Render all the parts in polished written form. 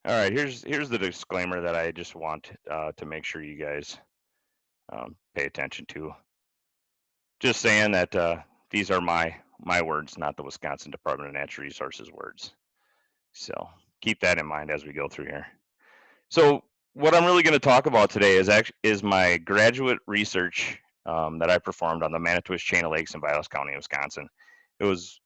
All right, here's the disclaimer that I just want to make sure you guys pay attention to. Just saying that these are my words, not the Wisconsin Department of Natural Resources words. So keep that in mind as we go through here. So what I'm really going to talk about today is my graduate research that I performed on the Manitowish chain of lakes in Vilas County, Wisconsin. It was.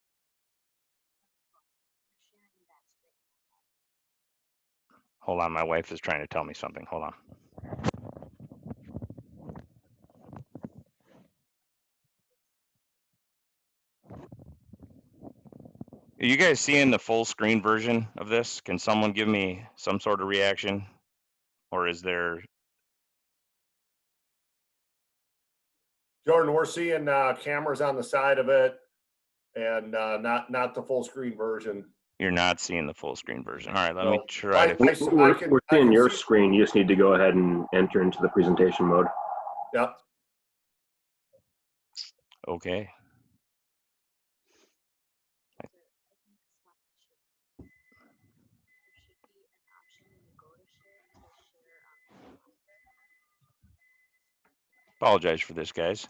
Hold on, my wife is trying to tell me something. Hold on. Are you guys seeing the full screen version of this? Can someone give me some sort of reaction? Or is there... Jordan, we're seeing cameras on the side of it and not the full screen version. You're not seeing the full screen version. All right, let me try We're seeing your screen. You just need to go ahead and enter into the presentation mode. Yep. Okay. Apologize for this, guys.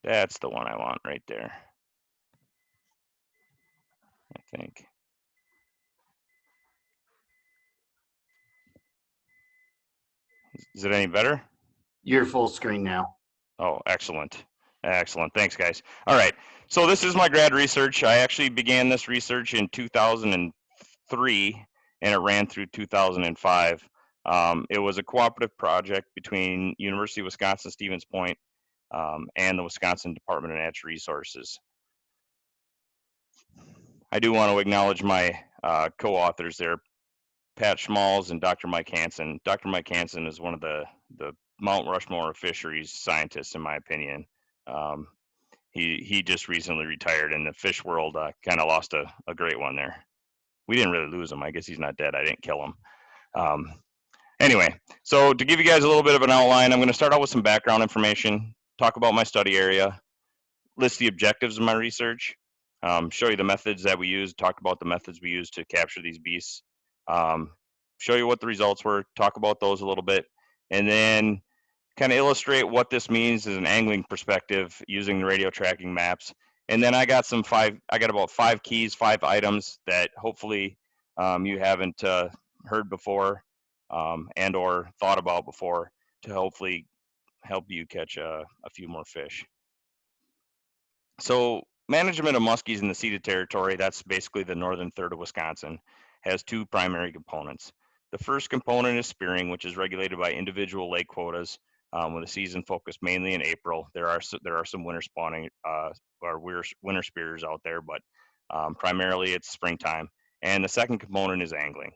That's the one I want right there, I think. Is it any better? You're full screen now. Oh, excellent. Excellent. Thanks, guys. All right. So this is my grad research. I actually began this research in 2003, and it ran through 2005. It was a cooperative project between University of Wisconsin-Stevens Point and the Wisconsin Department of Natural Resources. I do want to acknowledge my co-authors there, Pat Schmalz and Dr. Mike Hansen. Dr. Mike Hansen is one of the Mount Rushmore of fisheries scientists, in my opinion. He just recently retired, and the fish world kind of lost a great one there. We didn't really lose him. I guess he's not dead. I didn't kill him. Anyway, so to give you guys a little bit of an outline, I'm going to start out with some background information, talk about my study area, list the objectives of my research, show you the methods that we used, talk about the methods we used to capture these beasts, show you what the results were, talk about those a little bit, and then kind of illustrate what this means as an angling perspective using the radio tracking maps. And then I got about 5 keys, 5 items that hopefully you haven't heard before and or thought about before to hopefully help you catch a few more fish. So management of muskies in the ceded territory, that's basically the northern third of Wisconsin, has 2 primary components. The first component is spearing, which is regulated by individual lake quotas with a season focused mainly in April. There are some winter spawning or winter spearers out there, but primarily it's springtime. And the second component is angling,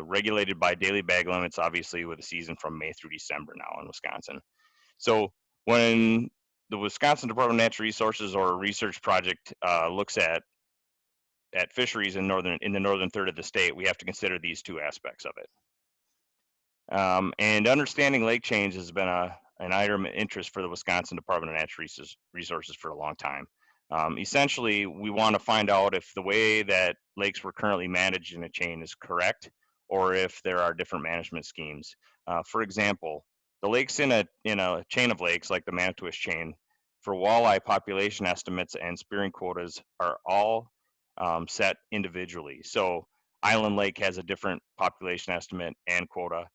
regulated by daily bag limits, obviously with a season from May through December now in Wisconsin. So when the Wisconsin Department of Natural Resources or a research project looks at fisheries in the northern third of the state, we have to consider these 2 aspects of it. And understanding lake change has been an item of interest for the Wisconsin Department of Natural Resources for a long time. Essentially, we want to find out if the way that lakes were currently managed in a chain is correct, or if there are different management schemes. For example, the lakes in a chain of lakes like the Manitowish chain, for walleye population estimates and spearing quotas are all set individually. So Island Lake has a different population estimate and quota.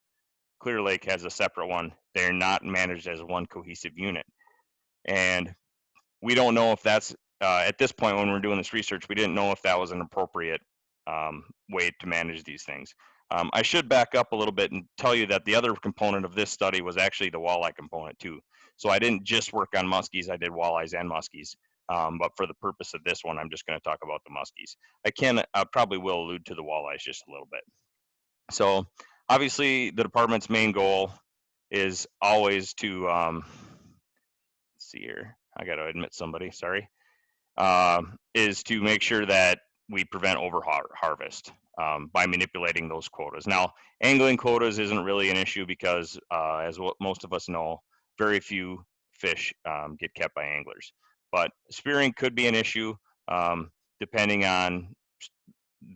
Clear Lake has a separate one. They're not managed as one cohesive unit. And we don't know if that's, at this point when we're doing this research, we didn't know if that was an appropriate way to manage these things. I should back up a little bit and tell you that the other component of this study was actually the walleye component too. So I didn't just work on muskies, I did walleyes and muskies. But for the purpose of this one, I'm just going to talk about the muskies. I probably will allude to the walleyes just a little bit. So obviously the department's main goal is always to, let's see here, I got to admit somebody, sorry, is to make sure that we prevent over harvest by manipulating those quotas. Now, angling quotas isn't really an issue because as what most of us know, very few fish get kept by anglers. But spearing could be an issue depending on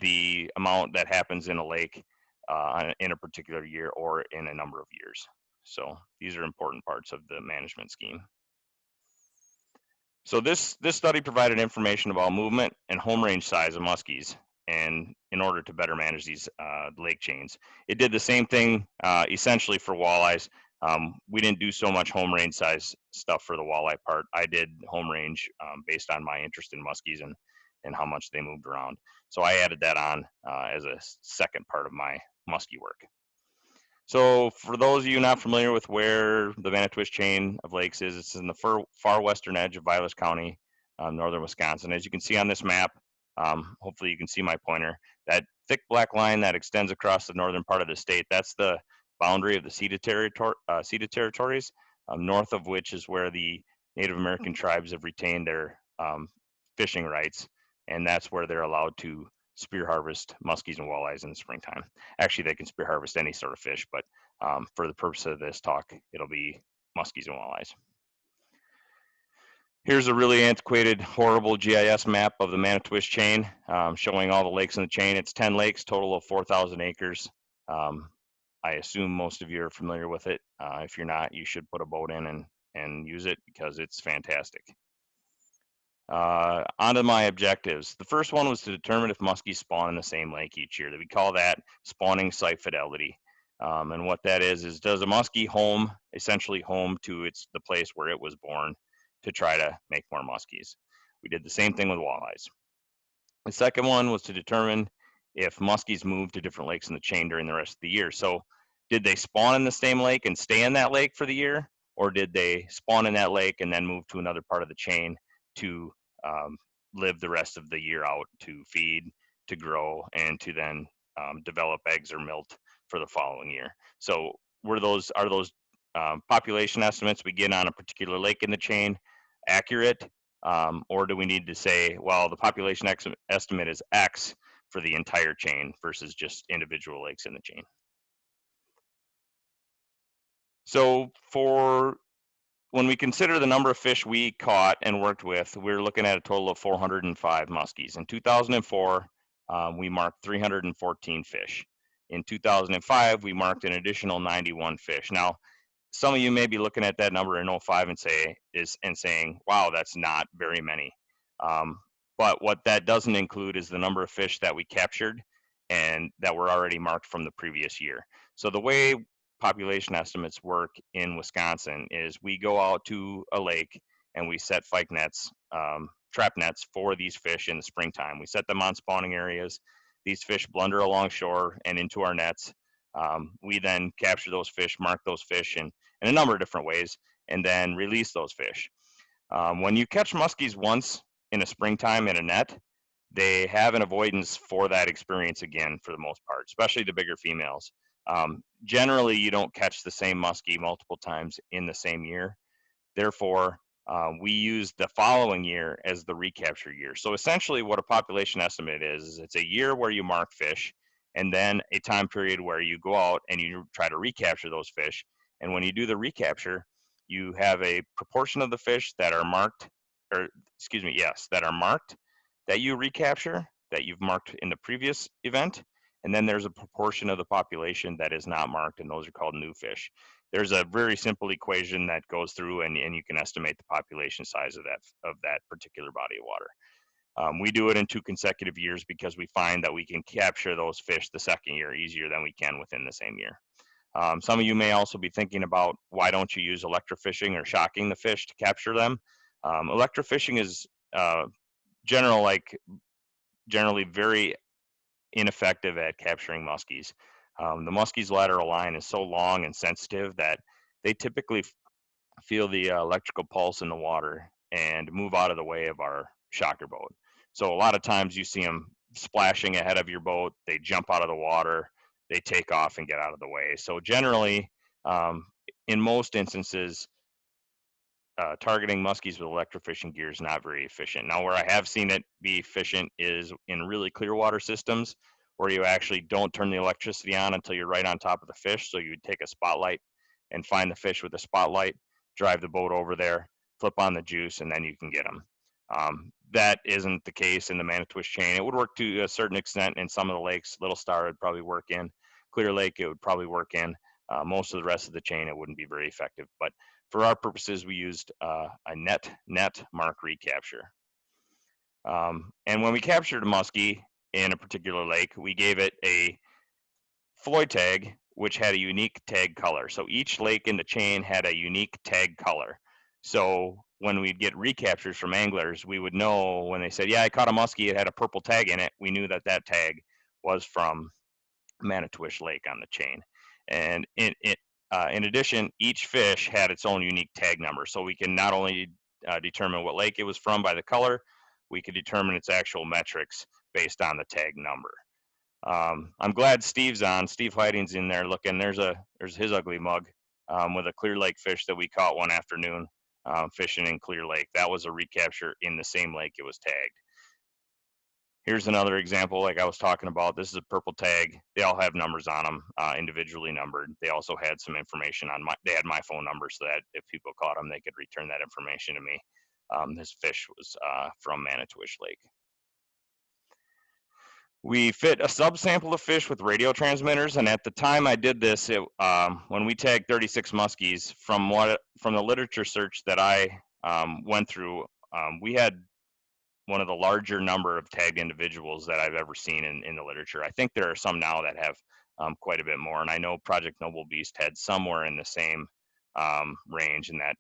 the amount that happens in a lake in a particular year or in a number of years. So these are important parts of the management scheme. So this study provided information about movement and home range size of muskies, and in order to better manage these lake chains. It did the same thing essentially for walleyes. We didn't do so much home range size stuff for the walleye part. I did home range based on my interest in muskies and how much they moved around. So I added that on as a second part of my muskie work. So for those of you not familiar with where the Manitowish chain of lakes is, it's in the far western edge of Vilas County, northern Wisconsin. As you can see on this map, hopefully you can see my pointer, that thick black line that extends across the northern part of the state, that's the boundary of the ceded territories, north of which is where the Native American tribes have retained their fishing rights, and that's where they're allowed to spear harvest muskies and walleyes in the springtime. Actually, they can spear harvest any sort of fish, but for the purpose of this talk, it'll be muskies and walleyes. Here's a really antiquated, horrible GIS map of the Manitowish chain, showing all the lakes in the chain. It's 10 lakes, total of 4,000 acres. I assume most of you are familiar with it. If you're not, you should put a boat in and use it because it's fantastic. Onto my objectives. The first one was to determine if muskies spawn in the same lake each year. We call that spawning site fidelity. And what that is does a muskie essentially home to the place where it was born to try to make more muskies. We did the same thing with walleyes. The second one was to determine if muskies move to different lakes in the chain during the rest of the year. So did they spawn in the same lake and stay in that lake for the year? Or did they spawn in that lake and then move to another part of the chain to live the rest of the year out, to feed, to grow, and to then develop eggs or milt for the following year? So are those population estimates we get on a particular lake in the chain accurate? Or do we need to say, well, the population estimate is X for the entire chain versus just individual lakes in the chain? So when we consider the number of fish we caught and worked with, we're looking at a total of 405 muskies. In 2004, we marked 314 fish. In 2005, we marked an additional 91 fish. Now, some of you may be looking at that number in 05 and saying, wow, that's not very many. But what that doesn't include is the number of fish that we captured and that were already marked from the previous year. So the way population estimates work in Wisconsin is we go out to a lake and we set fike nets, trap nets for these fish in the springtime. We set them on spawning areas. These fish blunder along shore and into our nets. We then capture those fish, mark those fish in a number of different ways, and then release those fish. When you catch muskies once in a springtime in a net, they have an avoidance for that experience again for the most part, especially the bigger females. Generally, you don't catch the same muskie multiple times in the same year. Therefore, we use the following year as the recapture year. So essentially what a population estimate is it's a year where you mark fish and then a time period where you go out and you try to recapture those fish. And when you do the recapture, you have a proportion of the fish that are marked, that are marked that you recapture, that you've marked in the previous event. And then there's a proportion of the population that is not marked, and those are called new fish. There's a very simple equation that goes through, and you can estimate the population size of that particular body of water. We do it in 2 consecutive years because we find that we can capture those fish the second year easier than we can within the same year. Some of you may also be thinking about why don't you use electrofishing or shocking the fish to capture them? Electrofishing is generally very ineffective at capturing muskies. The muskie's lateral line is so long and sensitive that they typically feel the electrical pulse in the water and move out of the way of our shocker boat. So a lot of times you see them splashing ahead of your boat, they jump out of the water, they take off and get out of the way. So generally, in most instances, targeting muskies with electrofishing gear is not very efficient. Now, where I have seen it be efficient is in really clear water systems where you actually don't turn the electricity on until you're right on top of the fish. So you would take a spotlight and find the fish with a spotlight. drive the boat over there, flip on the juice, and then you can get them. That isn't the case in the Manitowish chain. It would work to a certain extent in some of the lakes. Little Star would probably work in. Clear Lake, it would probably work in. Most of the rest of the chain, it wouldn't be very effective. But for our purposes, we used a net Mark-recapture. And when we captured a muskie in a particular lake, we gave it a Floyd tag, which had a unique tag color. So each lake in the chain had a unique tag color. So when we'd get recaptures from anglers, we would know when they said, yeah, I caught a muskie, it had a purple tag in it. We knew that that tag was from Manitowish Lake on the chain. And in addition, each fish had its own unique tag number. So we can not only determine what lake it was from by the color, we could determine its actual metrics based on the tag number. I'm glad Steve's on. Steve Heiting's in there looking. There's his ugly mug with a Clear Lake fish that we caught one afternoon fishing in Clear Lake. That was a recapture in the same lake it was tagged. Here's another example like I was talking about. This is a purple tag. They all have numbers on them, individually numbered. They also had some information on they had my phone number so that if people caught them, they could return that information to me. This fish was from Manitowish Lake. We fit a subsample of fish with radio transmitters, and at the time I did this, when we tagged 36 muskies, from the literature search that I went through, we had one of the larger number of tagged individuals that I've ever seen in the literature. I think there are some now that have quite a bit more, and I know Project Noble Beast had somewhere in the same range, in that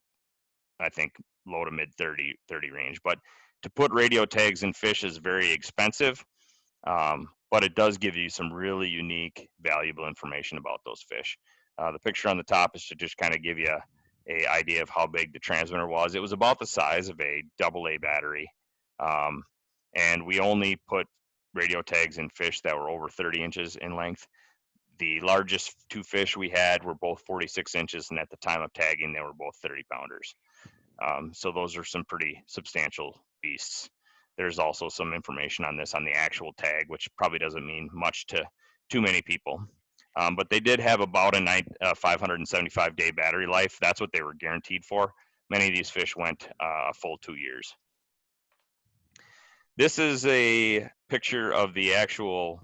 I think low to mid 30 range. But to put radio tags in fish is very expensive. But it does give you some really unique, valuable information about those fish. The picture on the top is to just kind of give you a idea of how big the transmitter was. It was about the size of a AA battery. And we only put radio tags in fish that were over 30 inches in length. The largest two fish we had were both 46 inches, and at the time of tagging, they were both 30 pounders. So those are some pretty substantial beasts. There's also some information on this on the actual tag, which probably doesn't mean much to too many people. But they did have about a 575-day battery life. That's what they were guaranteed for. Many of these fish went a full 2 years. This is a picture of the actual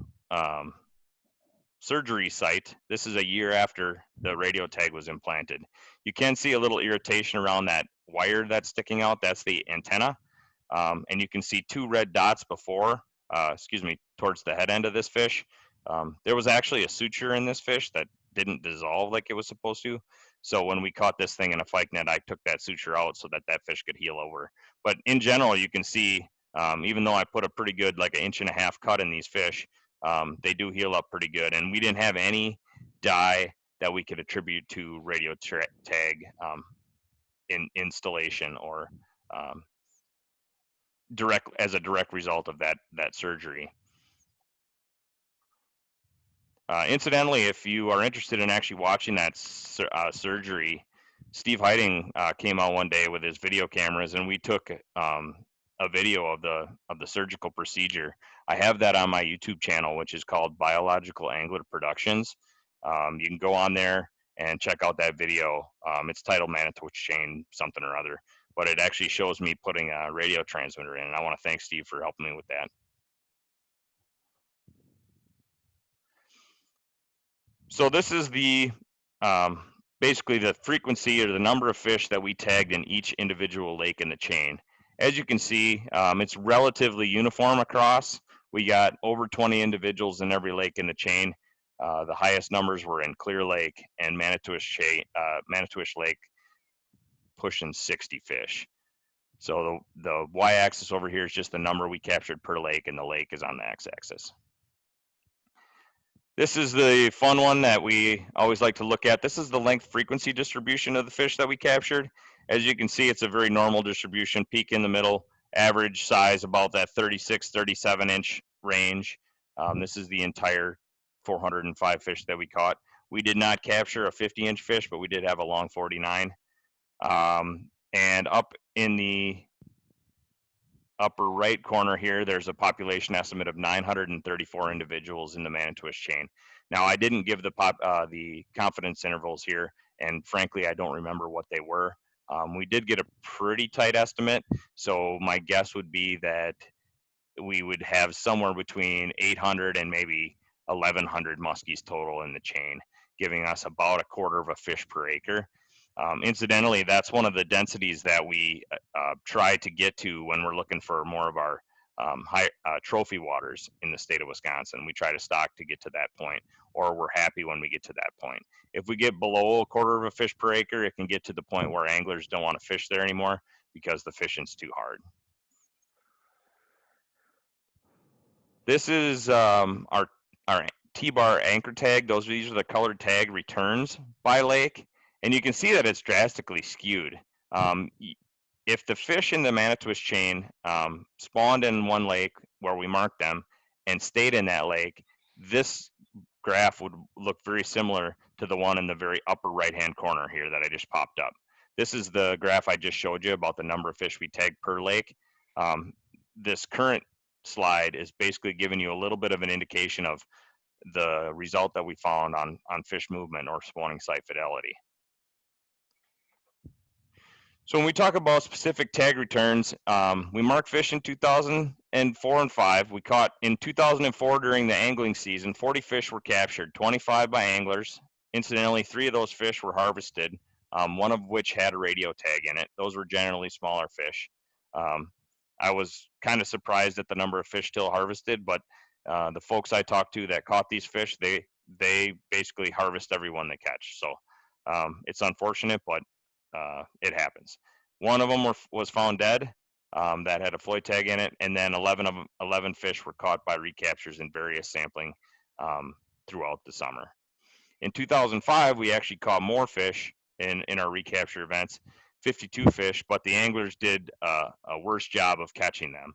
surgery site. This is a year after the radio tag was implanted. You can see a little irritation around that wire that's sticking out. That's the antenna. And you can see two red dots towards the head end of this fish. There was actually a suture in this fish that didn't dissolve like it was supposed to. So when we caught this thing in a pike net, I took that suture out so that that fish could heal over. But in general, you can see, even though I put a pretty good, like an 1.5 inch cut in these fish, they do heal up pretty good. And we didn't have any dye that we could attribute to radio tag in installation or as a direct result of that surgery. Incidentally, if you are interested in actually watching that surgery, Steve Heiting came out one day with his video cameras, and we took a video of the surgical procedure. I have that on my YouTube channel, which is called Biological Angler Productions. You can go on there and check out that video. It's titled Manitowish Chain something or other, but it actually shows me putting a radio transmitter in, and I want to thank Steve for helping me with that. So this is the basically the frequency or the number of fish that we tagged in each individual lake in the chain. As you can see, it's relatively uniform across. We got over 20 individuals in every lake in the chain. The highest numbers were in Clear Lake and Manitowish Lake, pushing 60 fish. So the y-axis over here is just the number we captured per lake, and the lake is on the x-axis. This is the fun one that we always like to look at. This is the length frequency distribution of the fish that we captured. As you can see, it's a very normal distribution, peak in the middle, average size about that 36, 37 inch range. This is the entire 405 fish that we caught. We did not capture a 50-inch fish, but we did have a long 49. And up in the upper right corner here, there's a population estimate of 934 individuals in the Manitowish chain. Now, I didn't give the confidence intervals here, and frankly, I don't remember what they were. We did get a pretty tight estimate, so my guess would be that we would have somewhere between 800 and maybe 1,100 muskies total in the chain, giving us about a quarter of a fish per acre. Incidentally, that's one of the densities that we try to get to when we're looking for more of our high trophy waters in the state of Wisconsin. We try to stock to get to that point, or we're happy when we get to that point. If we get below a quarter of a fish per acre, it can get to the point where anglers don't want to fish there anymore because the fishing's too hard. This is our T-bar anchor tag. These are the colored tag returns by lake, and you can see that it's drastically skewed. If the fish in the Manitowish chain spawned in one lake where we marked them and stayed in that lake, this graph would look very similar to the one in the very upper right-hand corner here that I just popped up. This is the graph I just showed you about the number of fish we tagged per lake. This current slide is basically giving you a little bit of an indication of the result that we found on fish movement or spawning site fidelity. So when we talk about specific tag returns, we marked fish in 2004 and 5. We caught in 2004 during the angling season, 40 fish were captured, 25 by anglers. Incidentally, 3 of those fish were harvested, one of which had a radio tag in it. Those were generally smaller fish. I was kind of surprised at the number of fish still harvested, but the folks I talked to that caught these fish, they basically harvest every one they catch. So it's unfortunate, but it happens. One of them was found dead that had a floy tag in it, and then 11 fish were caught by recaptures in various sampling throughout the summer. In 2005, we actually caught more fish in our recapture events, 52 fish, but the anglers did a worse job of catching them.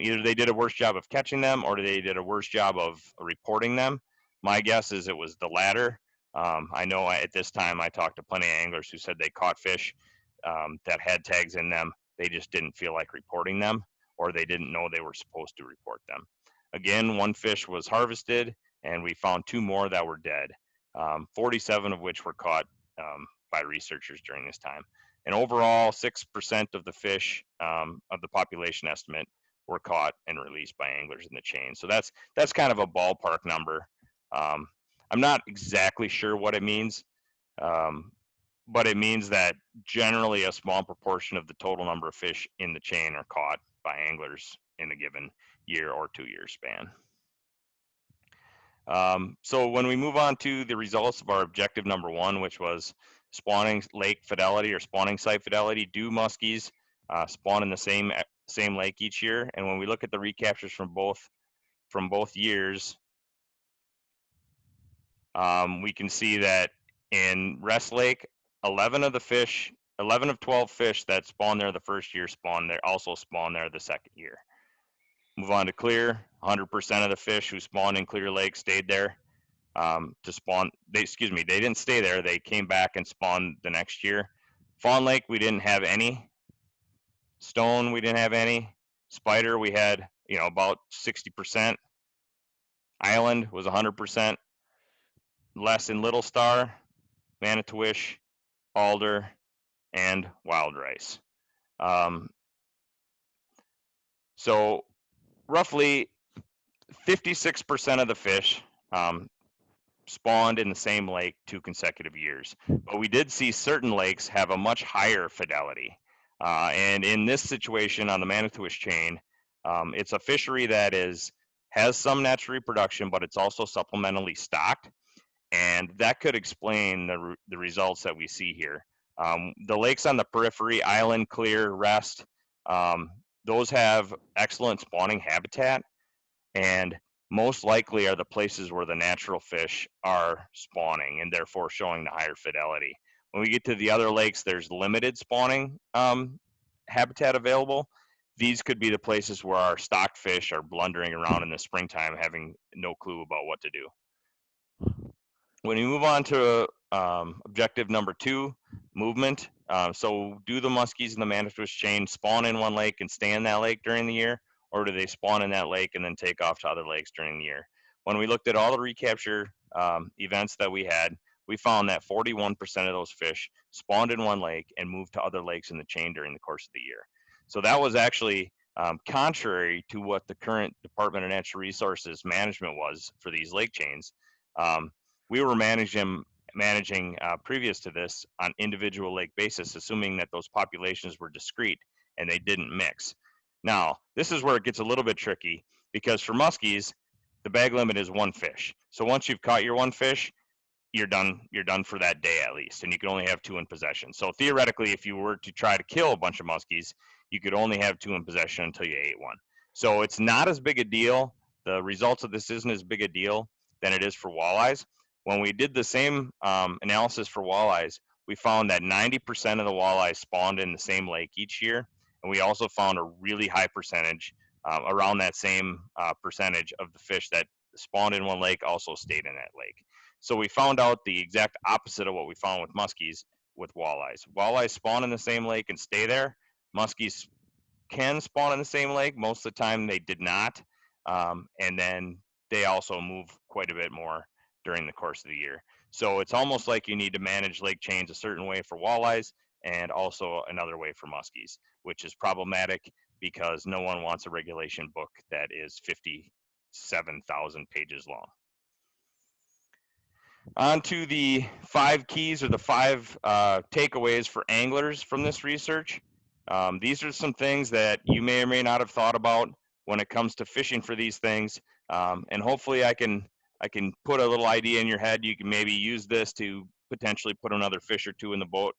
Either they did a worse job of catching them or they did a worse job of reporting them. My guess is it was the latter. I know at this time I talked to plenty of anglers who said they caught fish that had tags in them. They just didn't feel like reporting them, or they didn't know they were supposed to report them. Again, 1 fish was harvested, and we found 2 more that were dead, 47 of which were caught by researchers during this time. And overall, 6% of the fish of the population estimate were caught and released by anglers in the chain. So that's kind of a ballpark number. I'm not exactly sure what it means, but it means that generally a small proportion of the total number of fish in the chain are caught by anglers in a given year or 2-year span. So when we move on to the results of our objective number 1, which was spawning lake fidelity or spawning site fidelity, do muskies spawn in the same lake each year? And when we look at the recaptures from both years, we can see that in Rest Lake, 11 of 12 fish that spawned there the first year also spawned there the second year. Move on to Clear, 100% of the fish who spawned in Clear Lake stayed there to spawn. They didn't stay there. They came back and spawned the next year. Fawn Lake, we didn't have any. Stone, we didn't have any. Spider, we had about 60%. Island was 100%. Less in Little Star, Manitowish, Alder, and Wild Rice. So roughly 56% of the fish spawned in the same lake 2 consecutive years. But we did see certain lakes have a much higher fidelity. And in this situation on the Manitowish chain, it's a fishery that has some natural reproduction, but it's also supplementally stocked. And that could explain the results that we see here. The lakes on the periphery, Island, Clear, Rest, those have excellent spawning habitat, and most likely are the places where the natural fish are spawning and therefore showing the higher fidelity. When we get to the other lakes, there's limited spawning habitat available. These could be the places where our stocked fish are blundering around in the springtime, having no clue about what to do. When we move on to objective number 2, movement. So do the muskies in the Manitowish chain spawn in one lake and stay in that lake during the year, or do they spawn in that lake and then take off to other lakes during the year? When we looked at all the recapture events that we had, we found that 41% of those fish spawned in one lake and moved to other lakes in the chain during the course of the year. So that was actually contrary to what the current Department of Natural Resources management was for these lake chains. We were managing previous to this on individual lake basis, assuming that those populations were discrete and they didn't mix. Now, this is where it gets a little bit tricky, because for muskies, the bag limit is one fish. So once you've caught your one fish, you're done for that day at least, and you can only have 2 in possession. So theoretically, if you were to try to kill a bunch of muskies, you could only have 2 in possession until you ate one. So it's not as big a deal. The results of this isn't as big a deal than it is for walleyes. When we did the same analysis for walleyes, we found that 90% of the walleyes spawned in the same lake each year, and we also found a really high percentage, around that same percentage of the fish that spawned in one lake also stayed in that lake. So we found out the exact opposite of what we found with muskies with walleyes. Walleyes spawn in the same lake and stay there. Muskies can spawn in the same lake. Most of the time they did not. And then they also move quite a bit more during the course of the year. So it's almost like you need to manage lake chains a certain way for walleyes and also another way for muskies, which is problematic because no one wants a regulation book that is 57,000 pages long. On to the 5 keys, or the 5 takeaways for anglers from this research. These are some things that you may or may not have thought about when it comes to fishing for these things, and hopefully I can put a little idea in your head. You can maybe use this to potentially put another fish or 2 in the boat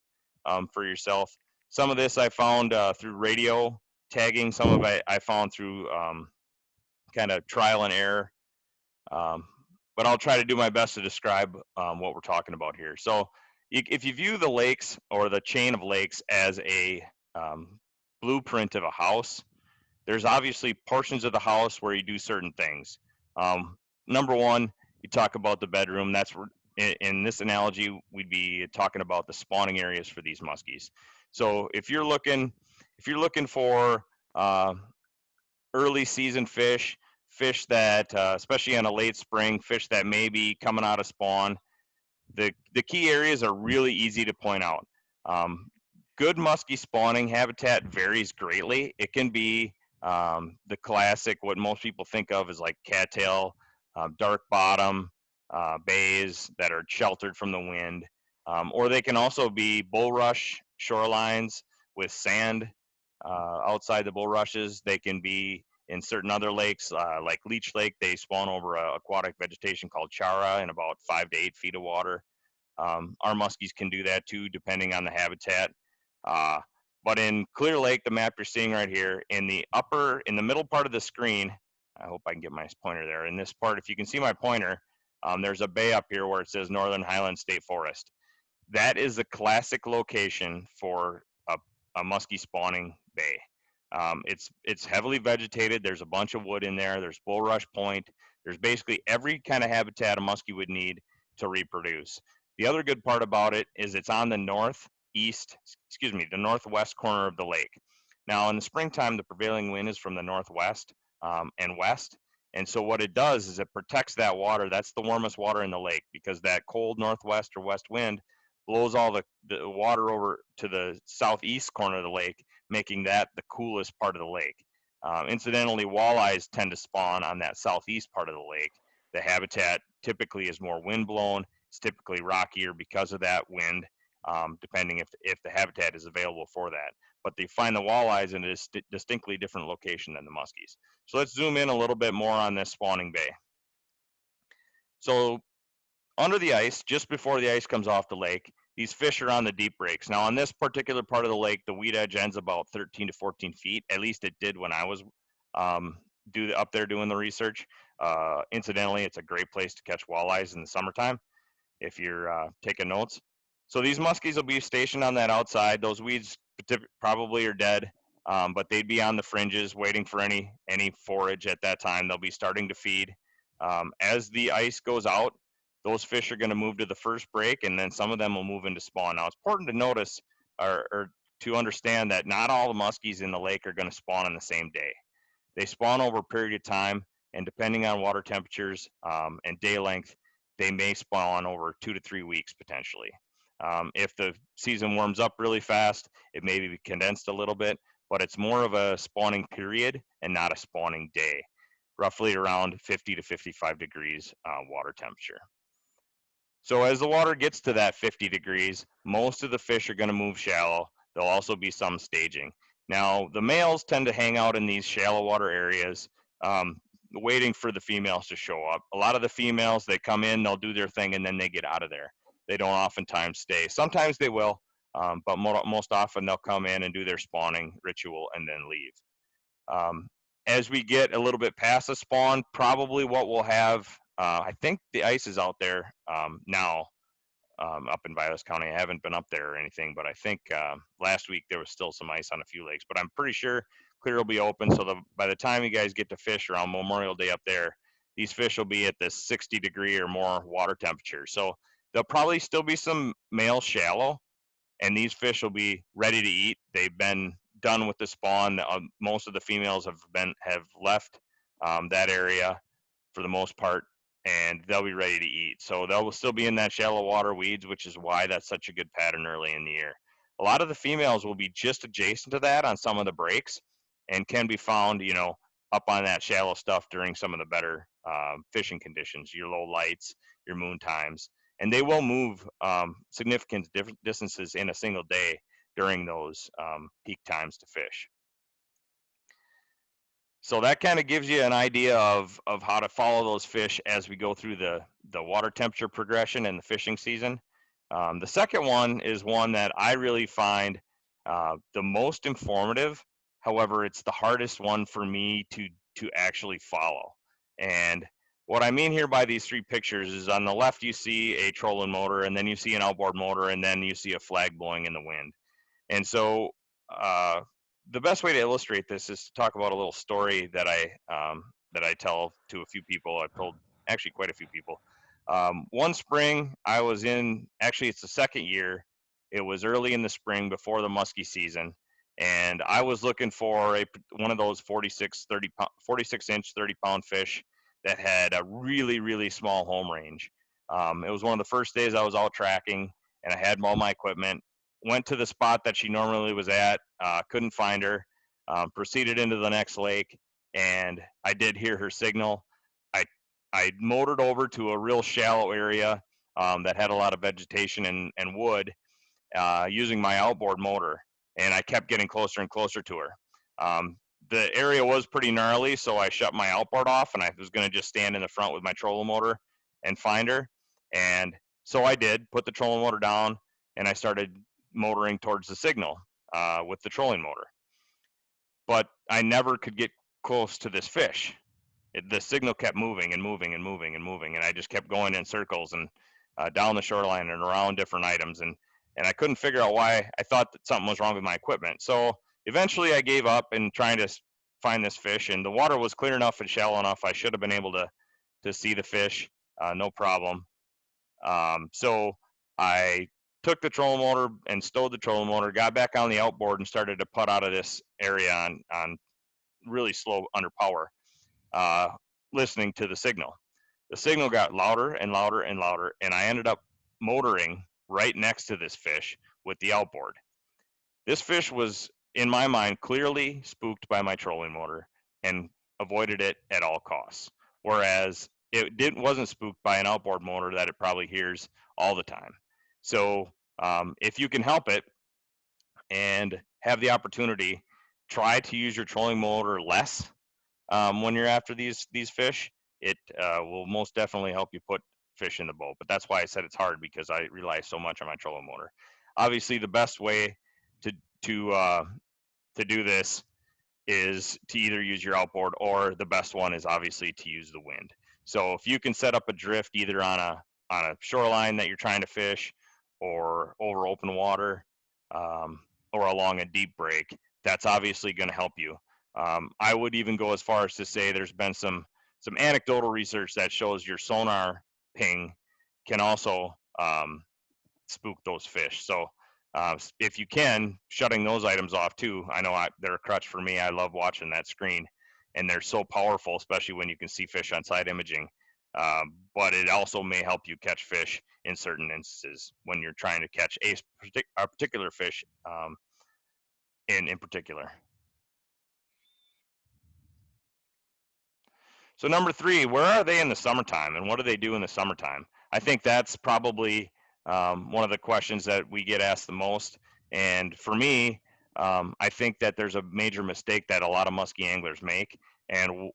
for yourself. Some of this I found through radio tagging. Some of it I found through kind of trial and error. But I'll try to do my best to describe what we're talking about here. So if you view the lakes or the chain of lakes as a blueprint of a house, there's obviously portions of the house where you do certain things. Number one, you talk about the bedroom. That's where, in this analogy, we'd be talking about the spawning areas for these muskies. So if you're looking for early season fish that, especially in a late spring, fish that may be coming out of spawn, the key areas are really easy to point out. Good muskie spawning habitat varies greatly. It can be the classic, what most people think of as like cattail, dark bottom bays that are sheltered from the wind, or they can also be bulrush shorelines with sand outside the bulrushes. They can be in certain other lakes, like Leech Lake. They spawn over aquatic vegetation called chara in about 5 to 8 feet of water. Our muskies can do that too, depending on the habitat. But in Clear Lake, the map you're seeing right here, in the middle part of the screen, I hope I can get my pointer there. In this part, if you can see my pointer, there's a bay up here where it says Northern Highlands State Forest. That is the classic location for a muskie spawning bay. It's heavily vegetated. There's a bunch of wood in there. There's bulrush point. There's basically every kind of habitat a muskie would need to reproduce. The other good part about it is it's on the northwest corner of the lake. Now in the springtime, the prevailing wind is from the northwest and west. And so what it does is it protects that water. That's the warmest water in the lake, because that cold northwest or west wind blows all the water over to the southeast corner of the lake, making that the coolest part of the lake. Incidentally, walleyes tend to spawn on that southeast part of the lake. The habitat typically is more windblown. It's typically rockier because of that wind, depending if the habitat is available for that. But they find the walleyes in a distinctly different location than the muskies. So let's zoom in a little bit more on this spawning bay. So under the ice, just before the ice comes off the lake, these fish are on the deep breaks. Now on this particular part of the lake, the weed edge ends about 13 to 14 feet. At least it did when I was up there doing the research. Incidentally, it's a great place to catch walleyes in the summertime if you're taking notes. So these muskies will be stationed on that outside. Those weeds probably are dead, but they'd be on the fringes waiting for any forage at that time. They'll be starting to feed. As the ice goes out, those fish are going to move to the first break, and then some of them will move into spawn. Now, it's important to notice or to understand that not all the muskies in the lake are going to spawn on the same day. They spawn over a period of time, and depending on water temperatures and day length, they may spawn over 2 to 3 weeks potentially. If the season warms up really fast, it may be condensed a little bit, but it's more of a spawning period and not a spawning day, roughly around 50 to 55 degrees water temperature. So as the water gets to that 50 degrees, most of the fish are going to move shallow. There'll also be some staging. Now, the males tend to hang out in these shallow water areas, waiting for the females to show up. A lot of the females, they come in, they'll do their thing, and then they get out of there. They don't oftentimes stay. Sometimes they will, but most often they'll come in and do their spawning ritual and then leave. As we get a little bit past the spawn, probably what we'll have, I think the ice is out there now up in Vilas County. I haven't been up there or anything, but I think last week there was still some ice on a few lakes. But I'm pretty sure clear will be open, so by the time you guys get to fish around Memorial Day up there, these fish will be at this 60 degree or more water temperature. So there'll probably still be some male shallow, and these fish will be ready to eat. They've been done with the spawn. Most of the females have left that area for the most part, and they'll be ready to eat. So they'll still be in that shallow water weeds, which is why that's such a good pattern early in the year. A lot of the females will be just adjacent to that on some of the breaks and can be found, up on that shallow stuff during some of the better fishing conditions, your low lights, your moon times. And they will move significant distances in a single day during those peak times to fish. So that kind of gives you an idea of how to follow those fish as we go through the water temperature progression and the fishing season. The second one is one that I really find the most informative. However, it's the hardest one for me to actually follow. And what I mean here by these three pictures is on the left you see a trolling motor, and then you see an outboard motor, and then you see a flag blowing in the wind. And so the best way to illustrate this is to talk about a little story that I tell to a few people. I've told actually quite a few people. One spring I was in, actually it's the second year, it was early in the spring before the muskie season, and I was looking for one of those 46 inch 30-pound fish that had a really, really small home range. It was one of the first days I was out tracking, and I had all my equipment. Went to the spot that she normally was at, couldn't find her, proceeded into the next lake, and I did hear her signal. I motored over to a real shallow area that had a lot of vegetation and wood using my outboard motor, and I kept getting closer and closer to her. The area was pretty gnarly, so I shut my outboard off, and I was going to just stand in the front with my trolling motor and find her. And so I did, put the trolling motor down, and I started motoring towards the signal with the trolling motor. But I never could get close to this fish. The signal kept moving and moving and moving and moving, and I just kept going in circles and down the shoreline and around different items, and I couldn't figure out why. I thought that something was wrong with my equipment. So eventually I gave up in trying to find this fish, and the water was clear enough and shallow enough I should have been able to see the fish, no problem. So I took the trolling motor and stowed the trolling motor, got back on the outboard, and started to putt out of this area on really slow under power, listening to the signal. The signal got louder and louder and louder, and I ended up motoring right next to this fish with the outboard. This fish was, in my mind, clearly spooked by my trolling motor and avoided it at all costs, whereas it wasn't spooked by an outboard motor that it probably hears all the time. So if you can help it and have the opportunity, try to use your trolling motor less when you're after these fish. It will most definitely help you put fish in the boat. But that's why I said it's hard, because I rely so much on my trolling motor. Obviously, the best way to do this is to either use your outboard, or the best one is obviously to use the wind. So if you can set up a drift either on a shoreline that you're trying to fish, or over open water, or along a deep break, that's obviously going to help you. I would even go as far as to say there's been some anecdotal research that shows your sonar ping can also spook those fish. So if you can, shutting those items off too. I know they're a crutch for me. I love watching that screen, and they're so powerful, especially when you can see fish on side imaging. but it also may help you catch fish in certain instances when you're trying to catch a particular fish in particular. So number 3, where are they in the summertime, and what do they do in the summertime? I think that's probably one of the questions that we get asked the most. And for me, I think that there's a major mistake that a lot of muskie anglers make, and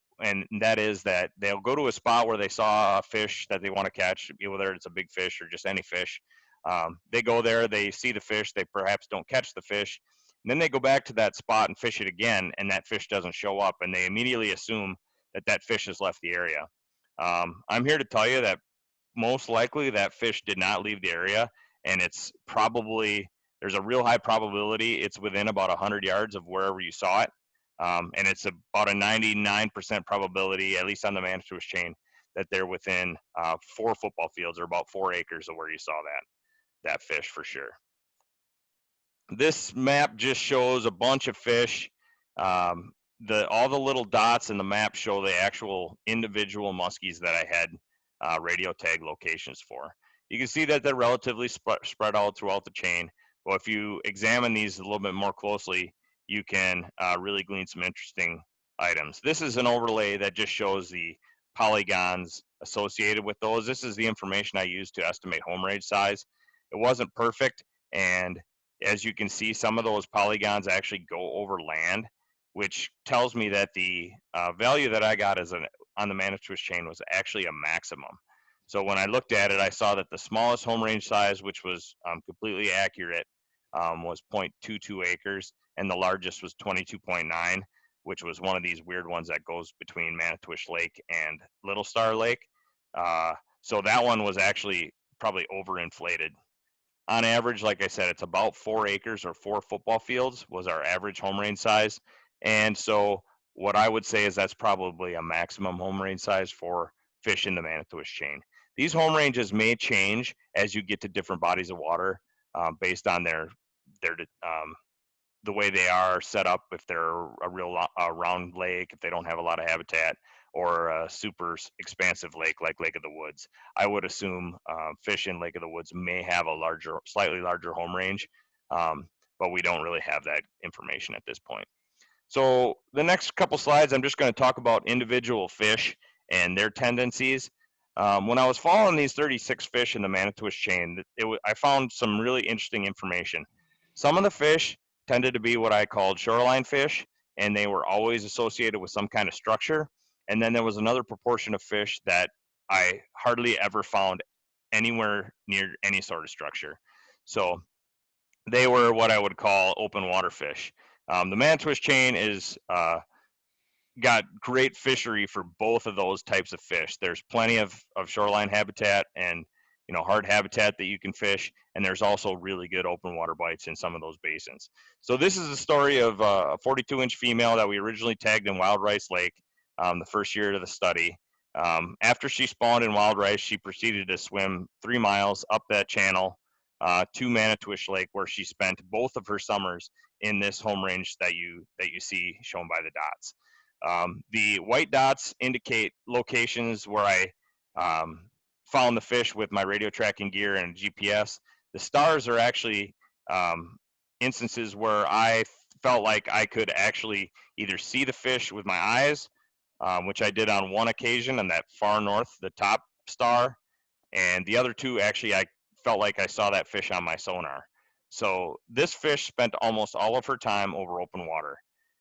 that is that they'll go to a spot where they saw a fish that they want to catch, whether it's a big fish or just any fish. They go there, they see the fish, they perhaps don't catch the fish, and then they go back to that spot and fish it again, and that fish doesn't show up, and they immediately assume that fish has left the area. I'm here to tell you that most likely that fish did not leave the area, and it's probably, there's a real high probability it's within about 100 yards of wherever you saw it. And it's about a 99% probability, at least on the Manitowish chain, that they're within 4 football fields, or about 4 acres of where you saw that fish for sure. This map just shows a bunch of fish. All the little dots in the map show the actual individual muskies that I had radio tag locations for. You can see that they're relatively spread out throughout the chain. But if you examine these a little bit more closely, you can really glean some interesting items. This is an overlay that just shows the polygons associated with those. This is the information I used to estimate home range size. It wasn't perfect, and as you can see, some of those polygons actually go over land, which tells me that the value that I got on the Manitowish chain was actually a maximum. So when I looked at it, I saw that the smallest home range size, which was completely accurate, was 0.22 acres, and the largest was 22.9, which was one of these weird ones that goes between Manitowish Lake and Little Star Lake. So that one was actually probably overinflated. On average, like I said, it's about 4 acres or 4 football fields was our average home range size. And so what I would say is that's probably a maximum home range size for fish in the Manitowish chain. These home ranges may change as you get to different bodies of water based on the way they are set up. If they're a real round lake, if they don't have a lot of habitat, or a super expansive lake like Lake of the Woods, I would assume fish in Lake of the Woods may have a slightly larger home range, but we don't really have that information at this point. So the next couple slides, I'm just going to talk about individual fish and their tendencies. When I was following these 36 fish in the Manitowish chain, I found some really interesting information. Some of the fish tended to be what I called shoreline fish, and they were always associated with some kind of structure. And then there was another proportion of fish that I hardly ever found anywhere near any sort of structure. So they were what I would call open water fish. The Manitowish chain is got great fishery for both of those types of fish. There's plenty of shoreline habitat and hard habitat that you can fish, and there's also really good open water bites in some of those basins. So this is a story of a 42-inch female that we originally tagged in Wild Rice Lake the first year of the study. After she spawned in Wild Rice, she proceeded to swim 3 miles up that channel to Manitowish Lake, where she spent both of her summers in this home range that you see shown by the dots. The white dots indicate locations where I found the fish with my radio tracking gear and GPS. The stars are actually instances where I felt like I could actually either see the fish with my eyes, which I did on one occasion on that far north, the top star, and the other 2 actually I felt like I saw that fish on my sonar. So this fish spent almost all of her time over open water.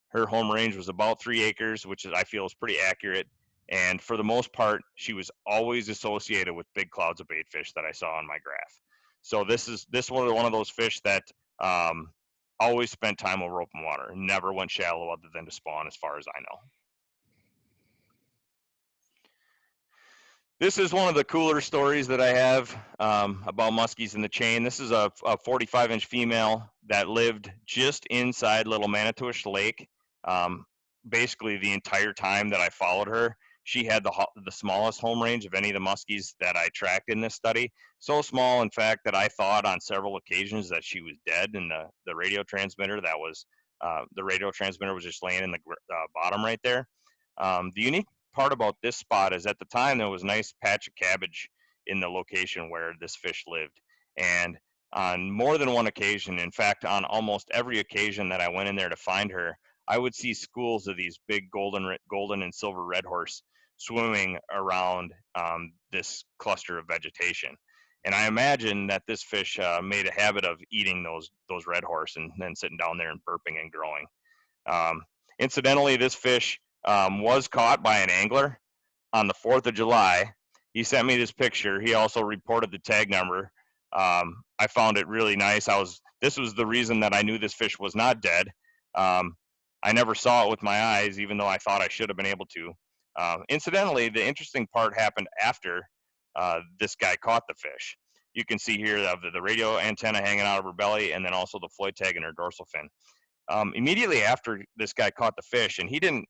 Her home range was about 3 acres, which I feel is pretty accurate. And for the most part, she was always associated with big clouds of bait fish that I saw on my graph. So this was one of those fish that always spent time over open water, never went shallow other than to spawn, as far as I know. This is one of the cooler stories that I have about muskies in the chain. This is a 45-inch female that lived just inside Little Manitowish Lake. Basically, the entire time that I followed her, she had the smallest home range of any of the muskies that I tracked in this study. So small, in fact, that I thought on several occasions that she was dead, and the radio transmitter was just laying in the bottom right there. The unique part about this spot is at the time there was a nice patch of cabbage in the location where this fish lived. And on more than one occasion, in fact, on almost every occasion that I went in there to find her, I would see schools of these big golden and silver red horse swimming around this cluster of vegetation. And I imagine that this fish made a habit of eating those red horse and then sitting down there and burping and growing. Incidentally, this fish was caught by an angler on the 4th of July. He sent me this picture. He also reported the tag number. I found it really nice. This was the reason that I knew this fish was not dead. I never saw it with my eyes, even though I thought I should have been able to. Incidentally, the interesting part happened after this guy caught the fish. You can see here the radio antenna hanging out of her belly, and then also the floyd tag in her dorsal fin. Immediately after this guy caught the fish, and he didn't